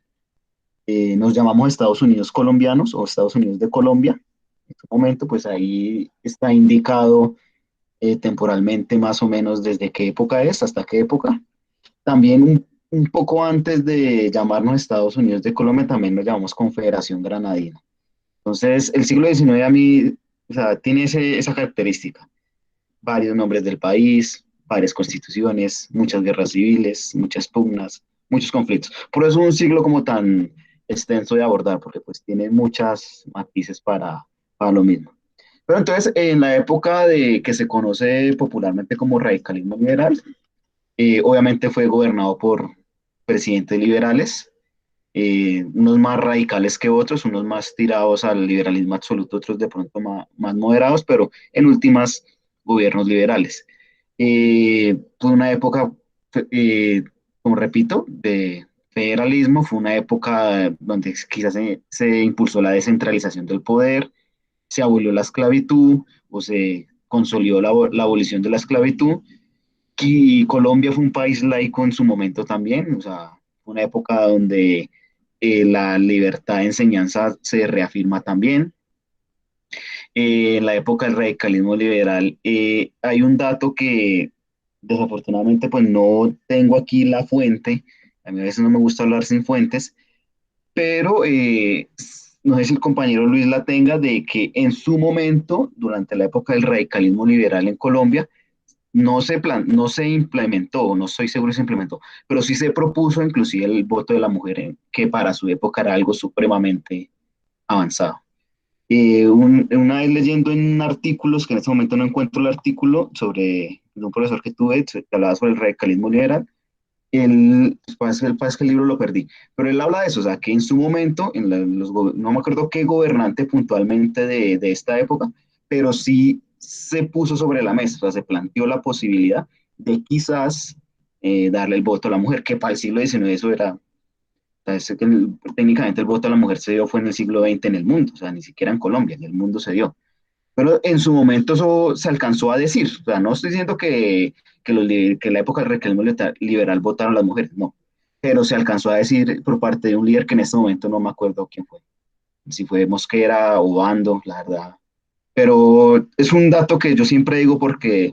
Nos llamamos Estados Unidos colombianos o Estados Unidos de Colombia. En este momento, pues ahí está indicado temporalmente más o menos desde qué época es, hasta qué época. También un poco antes de llamarnos Estados Unidos de Colombia, también nos llamamos Confederación Granadina. Entonces, el siglo XIX a mí, o sea, tiene esa característica. Varios nombres del país, varias constituciones, muchas guerras civiles, muchas pugnas, muchos conflictos. Por eso es un siglo como tan extenso de abordar, porque pues tiene muchas matices para lo mismo. Pero entonces, en la época de que se conoce popularmente como radicalismo liberal, obviamente fue gobernado por presidentes liberales, unos más radicales que otros, unos más tirados al liberalismo absoluto, otros de pronto más moderados, pero en últimas gobiernos liberales. Fue una época, eh, como repito, de federalismo, fue una época donde quizás se impulsó la descentralización del poder, se abolió la esclavitud o se consolidó la abolición de la esclavitud. Y Colombia fue un país laico en su momento también, o sea, fue una época donde la libertad de enseñanza se reafirma también. En la época del radicalismo liberal, hay un dato que desafortunadamente pues no tengo aquí la fuente, a mí a veces no me gusta hablar sin fuentes, pero no sé si el compañero Luis la tenga, de que en su momento, durante la época del radicalismo liberal en Colombia, no se implementó, no estoy seguro si se implementó, pero sí se propuso inclusive el voto de la mujer, que para su época era algo supremamente avanzado. Una vez leyendo en artículos, que en este momento no encuentro el artículo, sobre de un profesor que tuve, que hablaba sobre el radicalismo liberal, pasa que el libro lo perdí, pero él habla de eso, o sea, que en su momento, no me acuerdo qué gobernante puntualmente de esta época, pero sí se puso sobre la mesa, o sea, se planteó la posibilidad de quizás darle el voto a la mujer, que para el siglo XIX eso era, o sea, técnicamente el voto a la mujer se dio fue en el siglo XX en el mundo, o sea, ni siquiera en Colombia, en el mundo se dio. Pero en su momento eso se alcanzó a decir. O sea, no estoy diciendo que en la época del reclamo liberal votaron las mujeres, no. Pero se alcanzó a decir por parte de un líder que en este momento no me acuerdo quién fue. Si fue Mosquera o Bando, la verdad. Pero es un dato que yo siempre digo porque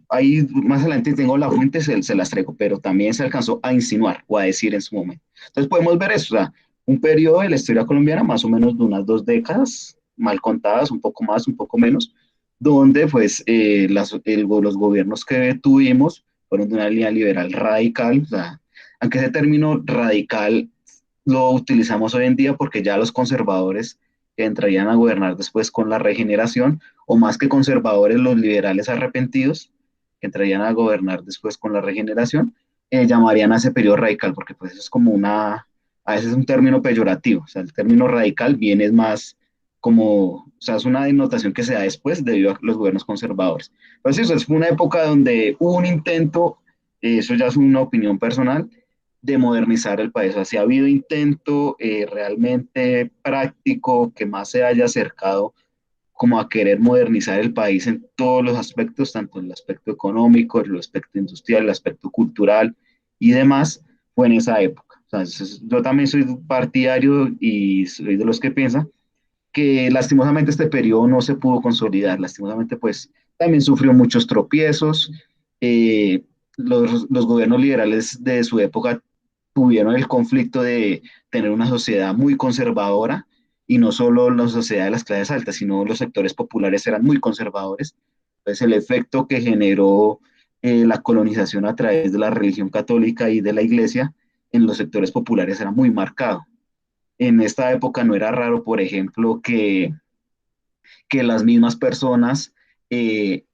ahí más adelante tengo la fuente, se las traigo, pero también se alcanzó a insinuar o a decir en su momento. Entonces podemos ver eso, o sea, un periodo de la historia colombiana, más o menos de unas 2 décadas, mal contadas, un poco más, un poco menos, donde pues los gobiernos que tuvimos fueron de una línea liberal radical, o sea, aunque ese término radical lo utilizamos hoy en día porque ya los conservadores que entrarían a gobernar después con la regeneración, o más que conservadores, los liberales arrepentidos, que entrarían a gobernar después con la regeneración, llamarían a ese periodo radical, porque pues eso es como a veces es un término peyorativo, o sea, el término radical viene es más como, o sea, es una denotación que se da después debido a los gobiernos conservadores. Entonces, eso fue una época donde hubo un intento, eso ya es una opinión personal, de modernizar el país. O sea, si ha habido intento realmente práctico que más se haya acercado como a querer modernizar el país en todos los aspectos, tanto en el aspecto económico, el aspecto industrial, el aspecto cultural y demás, fue en esa época. O sea, yo también soy partidario y soy de los que piensan que lastimosamente este periodo no se pudo consolidar, lastimosamente pues también sufrió muchos tropiezos, eh, los gobiernos liberales de su época tuvieron el conflicto de tener una sociedad muy conservadora y no solo la sociedad de las clases altas, sino los sectores populares eran muy conservadores. Entonces el efecto que generó la colonización a través de la religión católica y de la iglesia en los sectores populares era muy marcado. En esta época no era raro, por ejemplo, que las mismas personas, eh,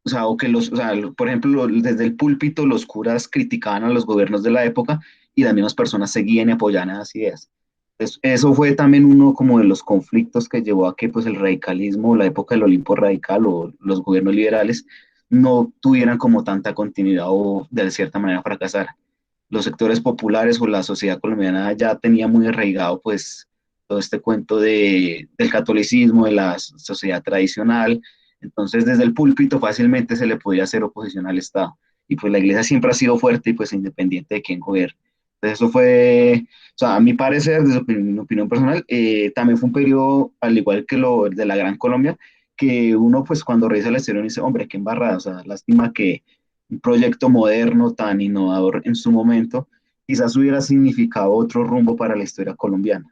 o sea, o sea, por ejemplo, desde el púlpito los curas criticaban a los gobiernos de la época y las mismas personas seguían y apoyaban esas ideas. Entonces, eso fue también uno como de los conflictos que llevó a que pues el radicalismo, la época del Olimpo radical o los gobiernos liberales no tuvieran como tanta continuidad o de cierta manera fracasar. Los sectores populares o la sociedad colombiana ya tenía muy arraigado pues todo este cuento del catolicismo, de la sociedad tradicional. Entonces, desde el púlpito fácilmente se le podía hacer oposición al Estado. Y pues la iglesia siempre ha sido fuerte y pues independiente de quién gobierne. Entonces, eso fue, o sea, a mi parecer, desde mi opinión personal, también fue un periodo, al igual que lo de la Gran Colombia, que uno pues cuando revisa la historia dice, hombre, qué embarrada, o sea, lástima que un proyecto moderno tan innovador en su momento, quizás hubiera significado otro rumbo para la historia colombiana.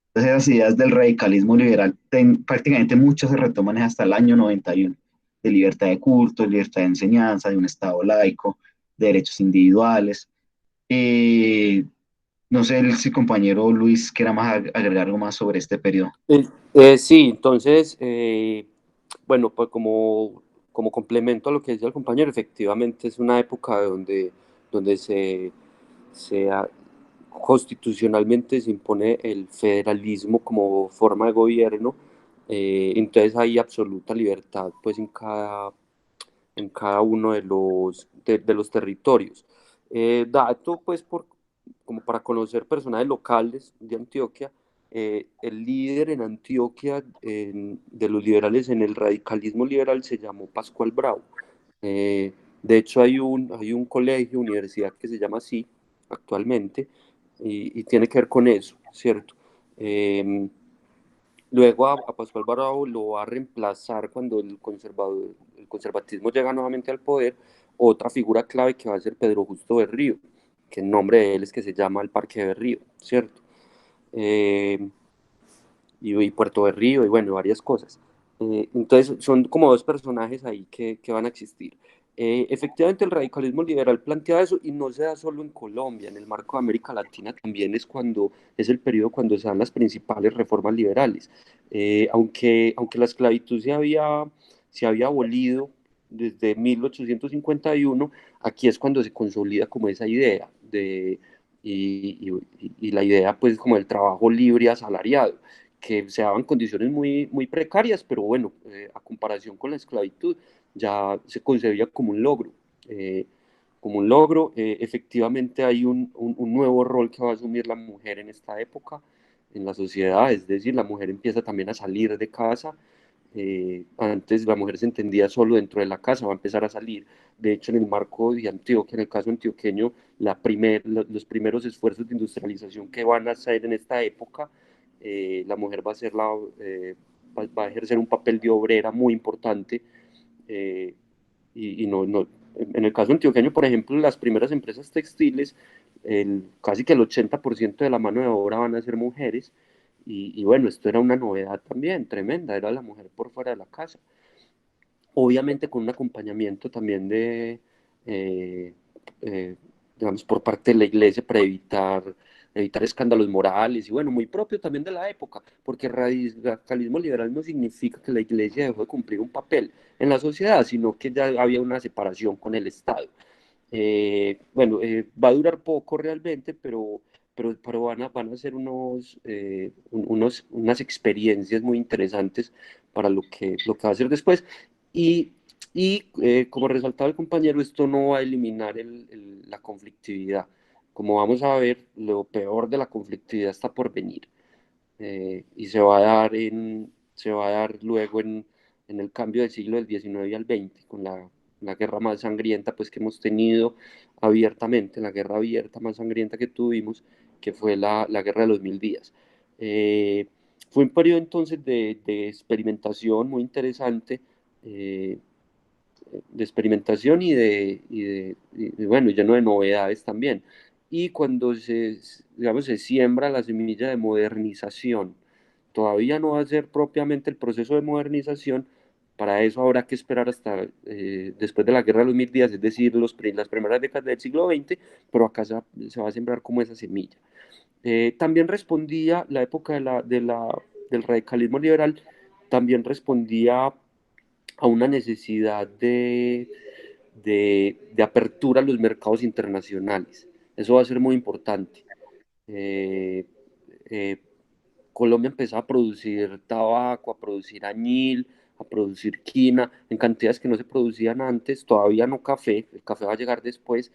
Entonces, esas ideas del radicalismo liberal, prácticamente muchas se retoman hasta el año 91, de libertad de culto, libertad de enseñanza, de un Estado laico, de derechos individuales. Eh, no sé si compañero Luis quiera más agregar algo más sobre este periodo. Sí, entonces, bueno, pues como complemento a lo que decía el compañero, efectivamente es una época donde se ha- constitucionalmente se impone el federalismo como forma de gobierno, entonces hay absoluta libertad pues en cada uno de los territorios. Dato pues como para conocer personajes locales de Antioquia, el líder en Antioquia de los liberales en el radicalismo liberal se llamó Pascual Bravo. De hecho hay un colegio, universidad que se llama así actualmente y tiene que ver con eso, ¿cierto? Eh, Luego a Pascual Bravo lo va a reemplazar cuando el conservatismo llega nuevamente al poder, otra figura clave que va a ser Pedro Justo Berrío, que el nombre de él es que se llama el Parque de Berrío, ¿cierto? Eh, y Puerto Berrío y bueno, varias cosas. Entonces son como dos personajes ahí que van a existir. Efectivamente el radicalismo liberal plantea eso y no se da solo en Colombia, en el marco de América Latina también es el periodo cuando se dan las principales reformas liberales. Aunque la esclavitud se había abolido desde 1851, aquí es cuando se consolida como esa idea y la idea pues como del trabajo libre asalariado que se daban condiciones muy precarias, pero bueno, a comparación con la esclavitud, ya se concebía como un logro. Efectivamente hay un nuevo rol que va a asumir la mujer en esta época en la sociedad, es decir, la mujer empieza también a salir de casa. Antes la mujer se entendía solo dentro de la casa, va a empezar a salir. De hecho, en el marco de Antioquia, en el caso antioqueño, los primeros esfuerzos de industrialización que van a hacer en esta época, la mujer va a ejercer un papel de obrera muy importante. eh, no, en el caso antioqueño, por ejemplo, las primeras empresas textiles, casi que el 80% de la mano de obra van a ser mujeres. Y bueno, esto era una novedad también, tremenda, era la mujer por fuera de la casa. Obviamente con un acompañamiento también eh, eh, digamos, por parte de la iglesia para evitar escándalos morales y bueno, muy propio también de la época, porque radicalismo liberal no significa que la iglesia dejó de cumplir un papel en la sociedad, sino que ya había una separación con el Estado. Va a durar poco realmente, pero van a ser unas experiencias muy interesantes para lo que va a ser después. Y, como resaltaba el compañero, esto no va a eliminar la conflictividad. Como vamos a ver, lo peor de la conflictividad está por venir, y se va a dar luego en el cambio del siglo del XIX al XX, con la guerra más sangrienta pues, que hemos tenido abiertamente, la guerra abierta más sangrienta que tuvimos, que fue la guerra de los 1000 días. Eh, Fue un periodo entonces de experimentación muy interesante, eh, de experimentación bueno, lleno de novedades también. Y cuando digamos, se siembra la semilla de modernización, todavía no va a ser propiamente el proceso de modernización. Para eso habrá que esperar hasta después de la Guerra de los 1000 días, es decir, las primeras décadas del siglo XX, pero acá se va a sembrar como esa semilla. También respondía la época del radicalismo liberal, también respondía a una necesidad de apertura a los mercados internacionales. Eso va a ser muy importante. Eh, eh, Colombia empezó a producir tabaco, a producir añil, a producir quina, en cantidades que no se producían antes, todavía no café, el café va a llegar después,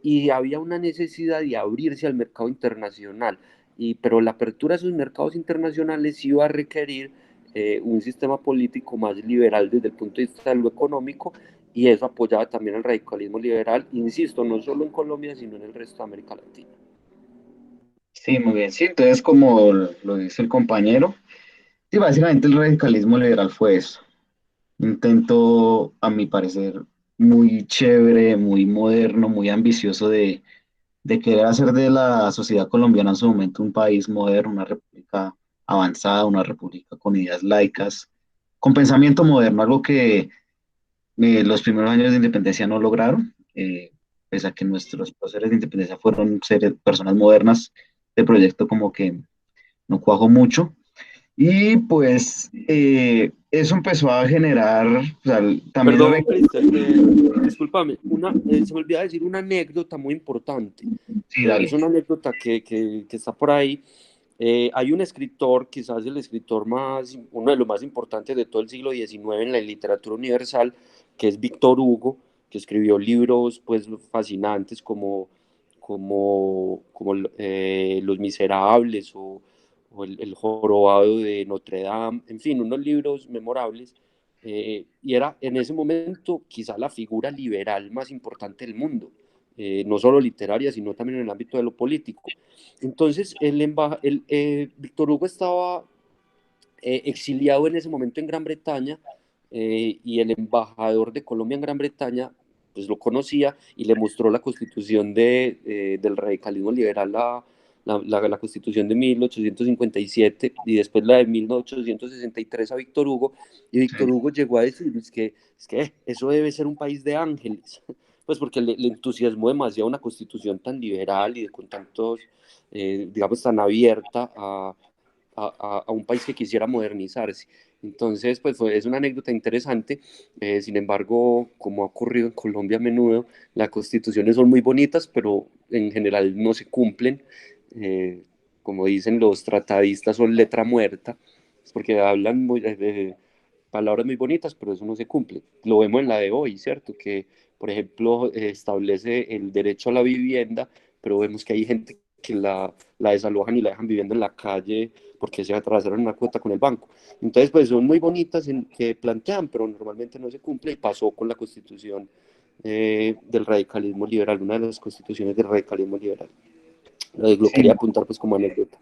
y había una necesidad de abrirse al mercado internacional, pero la apertura a esos mercados internacionales iba a requerir un sistema político más liberal desde el punto de vista de lo económico, y eso apoyaba también el radicalismo liberal, insisto, no solo en Colombia, sino en el resto de América Latina. Sí, muy bien. Sí, entonces, como lo dice el compañero, sí, básicamente el radicalismo liberal fue eso. Intento, a mi parecer, muy chévere, muy moderno, muy ambicioso de querer hacer de la sociedad colombiana en su momento un país moderno, una república avanzada, una república con ideas laicas, con pensamiento moderno, algo que los primeros años de independencia no lograron, pese a que nuestros próceres de independencia fueron personas modernas, el proyecto como que no cuajó mucho. Y pues eso empezó a generar, o sea, también el... Perdón, Cristian, discúlpame, se me olvidaba decir una anécdota muy importante. Sí, dale. Es una anécdota que está por ahí. Hay un escritor, quizás el escritor uno de los más importantes de todo el siglo XIX en la literatura universal, que es Víctor Hugo, que escribió libros pues, fascinantes como Los Miserables o el Jorobado de Notre Dame, en fin, unos libros memorables. Y era en ese momento quizá la figura liberal más importante del mundo, no solo literaria, sino también en el ámbito de lo político. Entonces, Víctor Hugo estaba exiliado en ese momento en Gran Bretaña, y el embajador de Colombia en Gran Bretaña pues lo conocía y le mostró la constitución del radicalismo liberal, la constitución de 1857 y después la de 1863 a Víctor Hugo, y Víctor Hugo llegó a decir, es que eso debe ser un país de ángeles, pues porque le entusiasmó demasiado una constitución tan liberal y con tantos, digamos, tan abierta a un país que quisiera modernizarse. Entonces, pues es una anécdota interesante. Sin embargo, como ha ocurrido en Colombia a menudo, las constituciones son muy bonitas, pero en general no se cumplen. Eh, como dicen los tratadistas, son letra muerta, es porque hablan palabras muy bonitas, pero eso no se cumple. Lo vemos en la de hoy, ¿cierto? Que, por ejemplo, establece el derecho a la vivienda, pero vemos que hay gente que la desalojan y la dejan viviendo en la calle porque se atrasaron una cuota con el banco. Entonces, pues son muy bonitas que plantean, pero normalmente no se cumple, y pasó con la constitución del radicalismo liberal, una de las constituciones del radicalismo liberal. Lo Sí, quería apuntar pues como anécdota.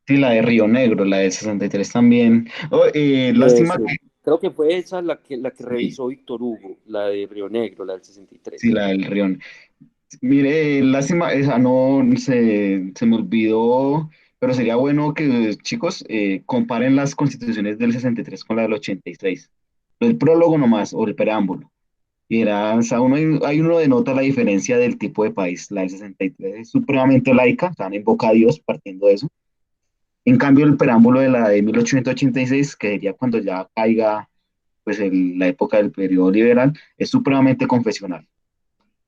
sí, la de Río Negro, la de 63 también. Oh, lástima Eso. que... Creo que fue esa la que Sí, revisó Víctor Hugo, la de Río Negro, la del sí, 63. la del Río. Mire, lástima, esa no se me olvidó, pero sería bueno que, chicos, comparen las constituciones del 63 con la del 86. El prólogo nomás, o el preámbulo. Y era, o sea, ahí uno denota la diferencia del tipo de país. La del 63 es supremamente laica, o sea, no invoca a Dios partiendo de eso. En cambio, el preámbulo de la de 1886, que sería cuando ya caiga pues, la época del periodo liberal, es supremamente confesional.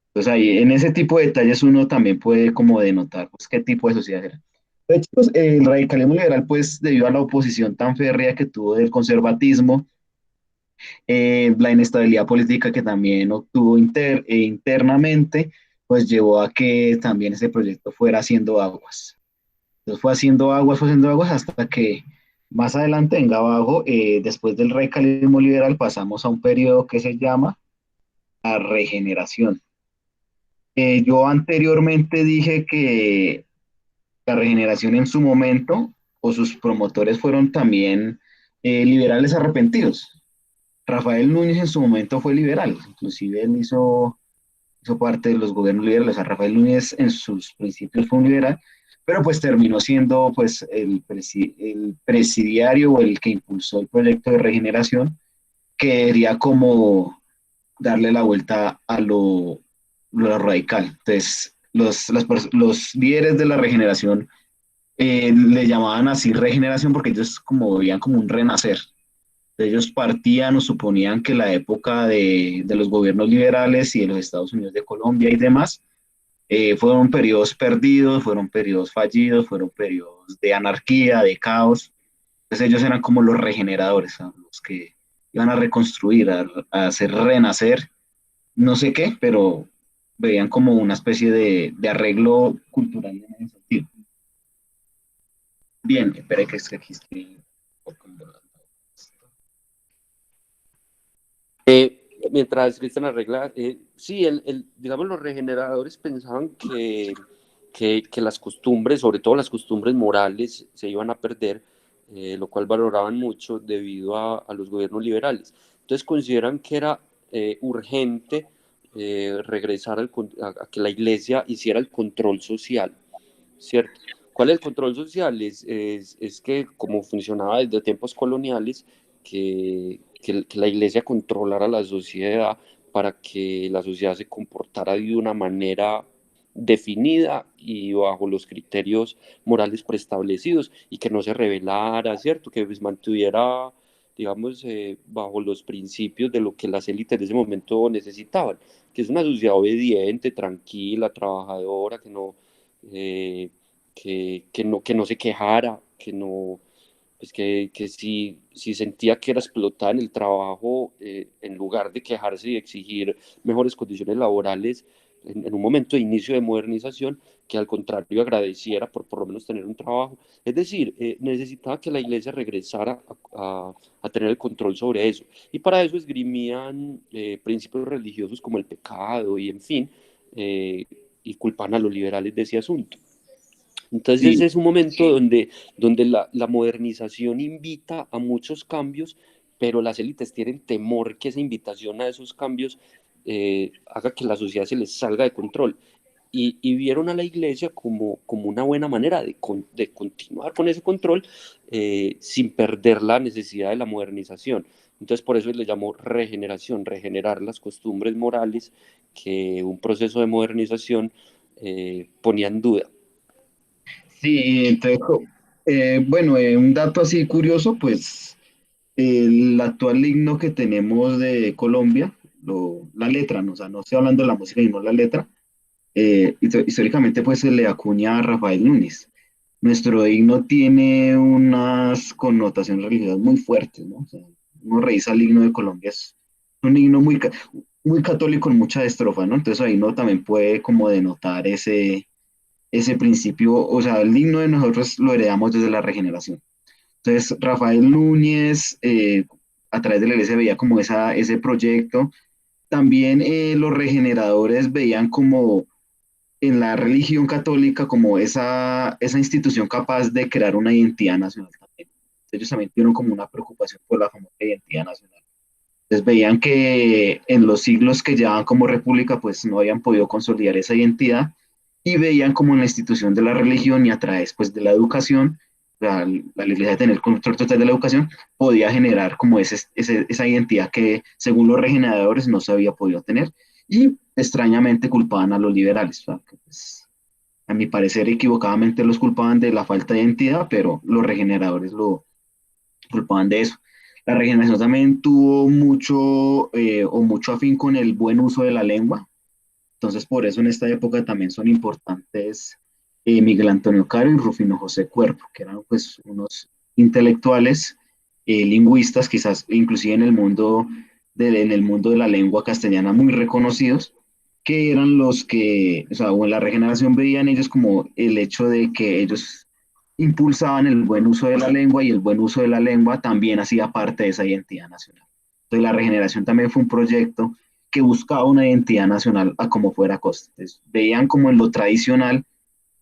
Entonces ahí en ese tipo de detalles uno también puede como denotar pues, qué tipo de sociedad era. De hecho, pues, el radicalismo liberal, pues debido a la oposición tan férrea que tuvo del conservatismo, la inestabilidad política que también obtuvo internamente, pues llevó a que también ese proyecto fuera haciendo aguas. Entonces fue haciendo aguas hasta que más adelante, venga abajo, después del radicalismo liberal pasamos a un periodo que se llama la regeneración. Yo anteriormente dije que la regeneración en su momento o sus promotores fueron también liberales arrepentidos. Rafael Núñez en su momento fue liberal, inclusive él hizo parte de los gobiernos liberales. O sea, Rafael Núñez en sus principios fue un liberal, pero pues terminó siendo pues el presidiario o el que impulsó el proyecto de regeneración, que quería como darle la vuelta a lo radical. Entonces, los líderes de la regeneración le llamaban así regeneración porque ellos como veían como un renacer. Ellos partían o suponían que la época de los gobiernos liberales y de los Estados Unidos de Colombia y demás fueron periodos perdidos, fueron periodos fallidos, fueron periodos de anarquía, de caos. Entonces ellos eran como los regeneradores, ¿sabes? Los que iban a reconstruir, a hacer renacer, no sé qué, pero veían como una especie de arreglo cultural en ese sentido. Bien, espera que es que aquí estoy. Mientras Cristian arregla, sí, digamos, los regeneradores pensaban que las costumbres, sobre todo las costumbres morales, se iban a perder, lo cual valoraban mucho debido a los gobiernos liberales. Entonces consideran que era urgente regresar a que la iglesia hiciera el control social, ¿cierto? ¿Cuál es el control social? Es que como funcionaba desde tiempos coloniales, que la iglesia controlara la sociedad para que la sociedad se comportara de una manera definida y bajo los criterios morales preestablecidos y que no se rebelara, ¿cierto? Que pues, mantuviera, digamos, bajo los principios de lo que las élites de ese momento necesitaban, que es una sociedad obediente, tranquila, trabajadora, eh, que no se quejara, que no, pues que si sentía que era explotada en el trabajo, en lugar de quejarse y exigir mejores condiciones laborales en un momento de inicio de modernización, que al contrario agradeciera por lo menos tener un trabajo. Es decir, necesitaba que la iglesia regresara a tener el control sobre eso. Y para eso esgrimían principios religiosos como el pecado y en fin, y culpan a los liberales de ese asunto. Entonces Sí, es un momento donde la modernización invita a muchos cambios, pero las élites tienen temor que esa invitación a esos cambios haga que la sociedad se les salga de control. Y vieron a la iglesia como una buena manera de continuar con ese control sin perder la necesidad de la modernización. Entonces por eso le llamó regeneración, regenerar las costumbres morales que un proceso de modernización ponía en duda. sí, entonces, bueno, un dato así curioso, pues el actual himno que tenemos de Colombia, la letra, ¿no? O sea, no estoy hablando de la música, sino la letra, históricamente pues se le acuña a Rafael Núñez. Nuestro himno tiene unas connotaciones religiosas muy fuertes, ¿no? O sea, uno revisa el himno de Colombia, es un himno muy católico en muchas estrofas, ¿no? Entonces ahí no también puede como denotar ese principio, o sea, el himno de nosotros lo heredamos desde la regeneración. Entonces, Rafael Núñez, a través de la iglesia, veía como ese proyecto. También los regeneradores veían como en la religión católica como esa institución capaz de crear una identidad nacional también. Ellos también tuvieron como una preocupación por la famosa identidad nacional. Entonces veían que en los siglos que llevaban como república, pues no habían podido consolidar esa identidad y veían como en la institución de la religión y a través pues, de la educación, la iglesia de tener control total de la educación, podía generar como esa identidad que según los regeneradores no se había podido tener y extrañamente culpaban a los liberales, o sea, que, pues, a mi parecer equivocadamente los culpaban de la falta de identidad, pero los regeneradores lo culpaban de eso. La regeneración también tuvo mucho o mucho afín con el buen uso de la lengua. Entonces, por eso en esta época también son importantes Miguel Antonio Caro y Rufino José Cuervo, que eran pues unos intelectuales, lingüistas, quizás inclusive en el mundo de la lengua castellana muy reconocidos, que eran los que, o sea, o en la regeneración veían ellos como el hecho de que ellos impulsaban el buen uso de la lengua y el buen uso de la lengua también hacía parte de esa identidad nacional. Entonces la regeneración también fue un proyecto que buscaba una identidad nacional a como fuera costa. Entonces, veían como en lo tradicional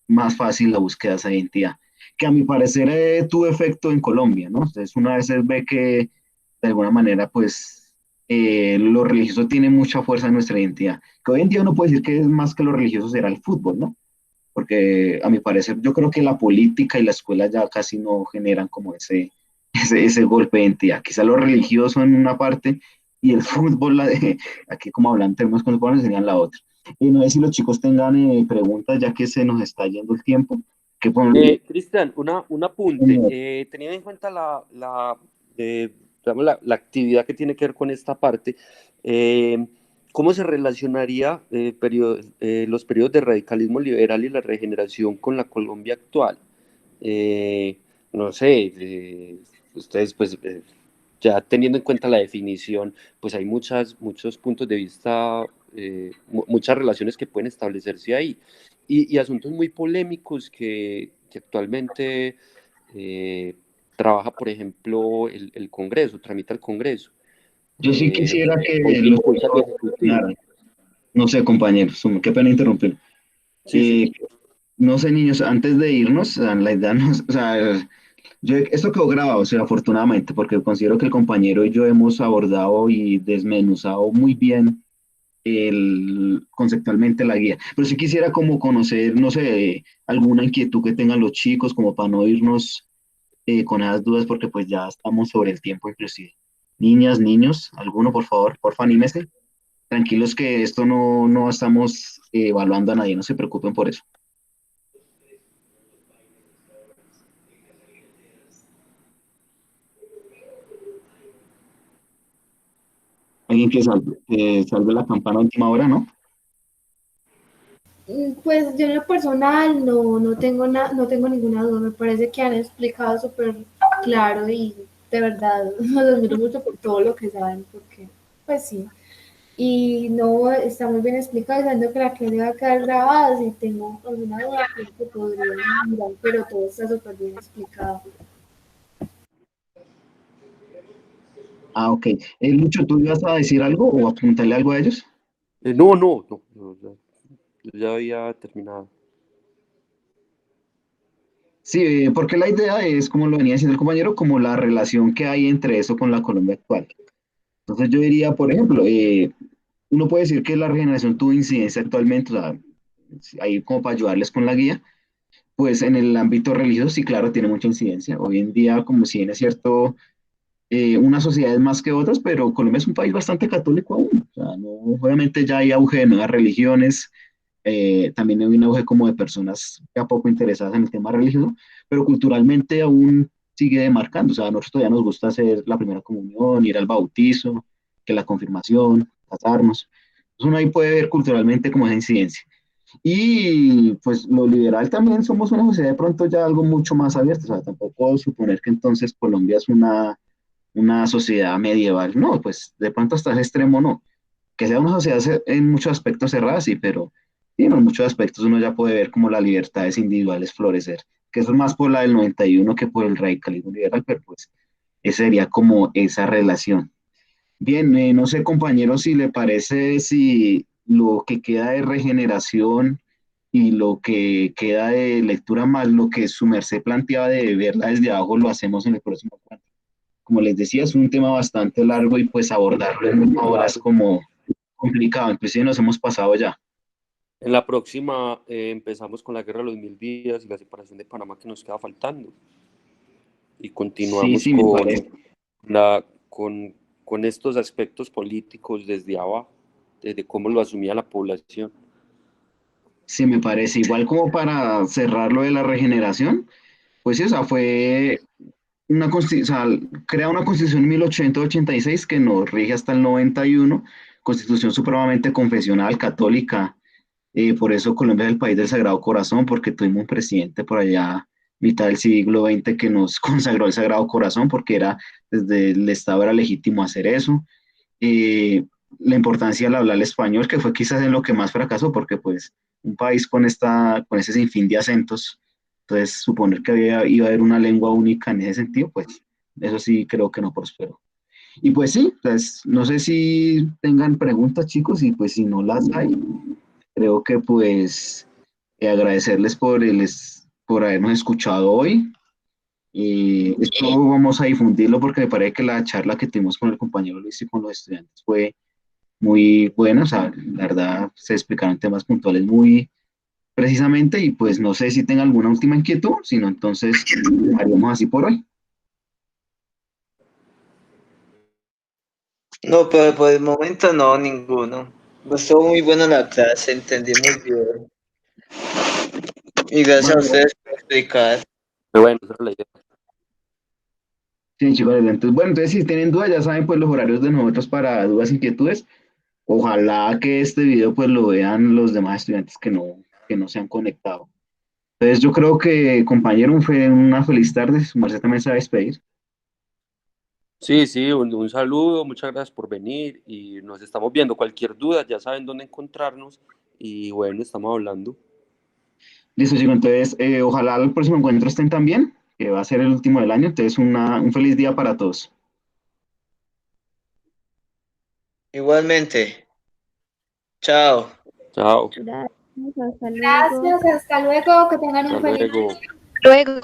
más fácil la búsqueda de esa identidad, que a mi parecer tuvo efecto en Colombia, ¿no? Entonces uno a veces ve que de alguna manera pues lo religioso tiene mucha fuerza en nuestra identidad, que hoy en día uno puede decir que es más que lo religioso será el fútbol, ¿no? Porque a mi parecer yo creo que la política y la escuela ya casi no generan como ese golpe de identidad. Quizá lo religioso en una parte y el fútbol, aquí como hablan en términos contemporáneos, serían la otra. Y no sé si los chicos tengan preguntas, ya que se nos está yendo el tiempo. Que Cristian, un apunte. Teniendo en cuenta digamos, la actividad que tiene que ver con esta parte, ¿cómo se relacionaría los periodos de radicalismo liberal y la regeneración con la Colombia actual? No sé, ustedes pues ya teniendo en cuenta la definición, pues hay muchos puntos de vista, muchas relaciones que pueden establecerse ahí y asuntos muy polémicos que actualmente trabaja, por ejemplo, el Congreso, tramita el Congreso, yo sí quisiera que o los impulsa el chicos Ejecutivo. opinaran. No sé, compañeros, qué pena interrumpir. Sí, sí. Eh, no sé, niños, antes de irnos, la idea no, o sea, esto quedó grabado, o sea, afortunadamente, porque considero que el compañero y yo hemos abordado y desmenuzado muy bien conceptualmente la guía. Pero sí quisiera como conocer, no sé, alguna inquietud que tengan los chicos, como para no irnos con esas dudas, porque pues ya estamos sobre el tiempo inclusive. Niñas, niños, alguno, por favor, porfa, anímese. Tranquilos que esto no estamos evaluando a nadie, no se preocupen por eso. Alguien que salve la campana a última hora, ¿no? Pues yo en lo personal no tengo no tengo ninguna duda, me parece que han explicado súper claro y de verdad los admiro mucho por todo lo que saben, porque pues sí, y no está muy bien explicado, sabiendo que la clase va a quedar grabada, si tengo alguna duda creo que podría mirar, pero todo está súper bien explicado. Ah, ok. Lucho, ¿tú ibas a decir algo o apuntarle algo a ellos? No, ya había terminado. Sí, porque la idea es, como lo venía diciendo el compañero, como la relación que hay entre eso con la Colombia actual. Entonces yo diría, por ejemplo, uno puede decir que la regeneración tuvo incidencia actualmente, o sea, ahí como para ayudarles con la guía, pues en el ámbito religioso sí, claro, tiene mucha incidencia. Hoy en día, como si bien es cierto, unas sociedades más que otras, pero Colombia es un país bastante católico aún. O sea, no, obviamente ya hay auge de nuevas religiones, también hay un auge como de personas ya poco interesadas en el tema religioso, pero culturalmente aún sigue demarcando. O sea, a nosotros todavía nos gusta hacer la primera comunión, ir al bautizo, que la confirmación, casarnos. Entonces uno ahí puede ver culturalmente como esa incidencia. Y pues lo liberal también somos una sociedad de pronto ya algo mucho más abierta. O sea, tampoco suponer que entonces Colombia es una sociedad medieval. No, pues de pronto hasta ese extremo no. Que sea una sociedad en muchos aspectos cerrada, sí, pero sí, en muchos aspectos uno ya puede ver como las libertades individuales florecer. Que eso es más por la del 91 que por el radicalismo liberal, pero pues esa sería como esa relación. Bien, no sé, compañero, si le parece si lo que queda de regeneración y lo que queda de lectura más lo que su merced planteaba de verla desde abajo lo hacemos en el próximo cuarto. Como les decía, es un tema bastante largo y pues abordarlo en una hora es Claro. como complicado, inclusive nos hemos pasado ya. En la próxima empezamos con la Guerra de los Mil Días y la separación de Panamá que nos queda faltando. Y Sí, continuamos sí, me parece. la, con, con estos aspectos políticos desde abajo, desde cómo lo asumía la población. Sí, me parece. Igual como para cerrar lo de la regeneración, pues sí, o sea, fue o sea, crea una constitución en 1886 que nos rige hasta el 91, constitución supremamente confesional, católica, Por eso Colombia es el país del Sagrado Corazón, porque tuvimos un presidente por allá, mitad del siglo XX, que nos consagró el Sagrado Corazón, porque era, desde el Estado era legítimo hacer eso. La importancia del hablar el español, que fue quizás en lo que más fracasó, porque pues un país con ese sinfín de acentos, entonces suponer que iba a haber una lengua única en ese sentido, pues eso sí creo que no prosperó. Y pues sí, pues no sé si tengan preguntas, chicos, y pues si no las hay, creo que pues agradecerles por habernos escuchado hoy. Y esto vamos a difundirlo porque me parece que la charla que tuvimos con el compañero Luis y con los estudiantes fue muy buena. O sea, la verdad se explicaron temas puntuales muy precisamente y pues no sé si tengan alguna última inquietud, sino entonces haríamos así por hoy. No, pero por el momento no, ninguno. Estuvo muy buena la clase, entendí muy bien. Y gracias a Bueno, ustedes por explicar. Pero bueno, esa era la idea. sí, chicos, entonces, bueno, entonces si tienen dudas, ya saben pues los horarios de nosotros para dudas, inquietudes. Ojalá que este video pues lo vean los demás estudiantes que no se han conectado. Entonces yo creo que, compañero, fue una feliz tarde. Su merced también se va a despedir. Sí, sí, un saludo, muchas gracias por venir y nos estamos viendo. Cualquier duda, ya saben dónde encontrarnos y bueno, estamos hablando. Listo, chicos. Entonces, ojalá el próximo encuentro estén también, que va a ser el último del año. Entonces, un feliz día para todos. Igualmente. Chao. Chao, Gracias, hasta luego. Gracias, hasta luego, que tengan hasta un feliz luego. día. Luego.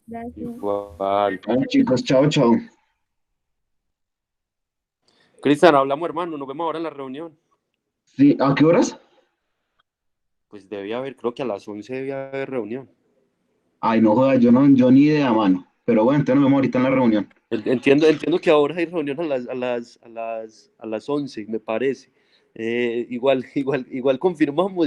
Gracias. Igual. Bueno, chicos, chao, chao. Cristian, hablamos hermano, nos vemos ahora en la reunión. Sí, ¿a qué horas? Pues debía haber, creo que a las 11 debía haber reunión. Ay, no jodas, yo ni idea, mano. Pero bueno, entonces nos vemos ahorita en la reunión. Entiendo que ahora hay reunión a las 11, me parece. Igual confirmamos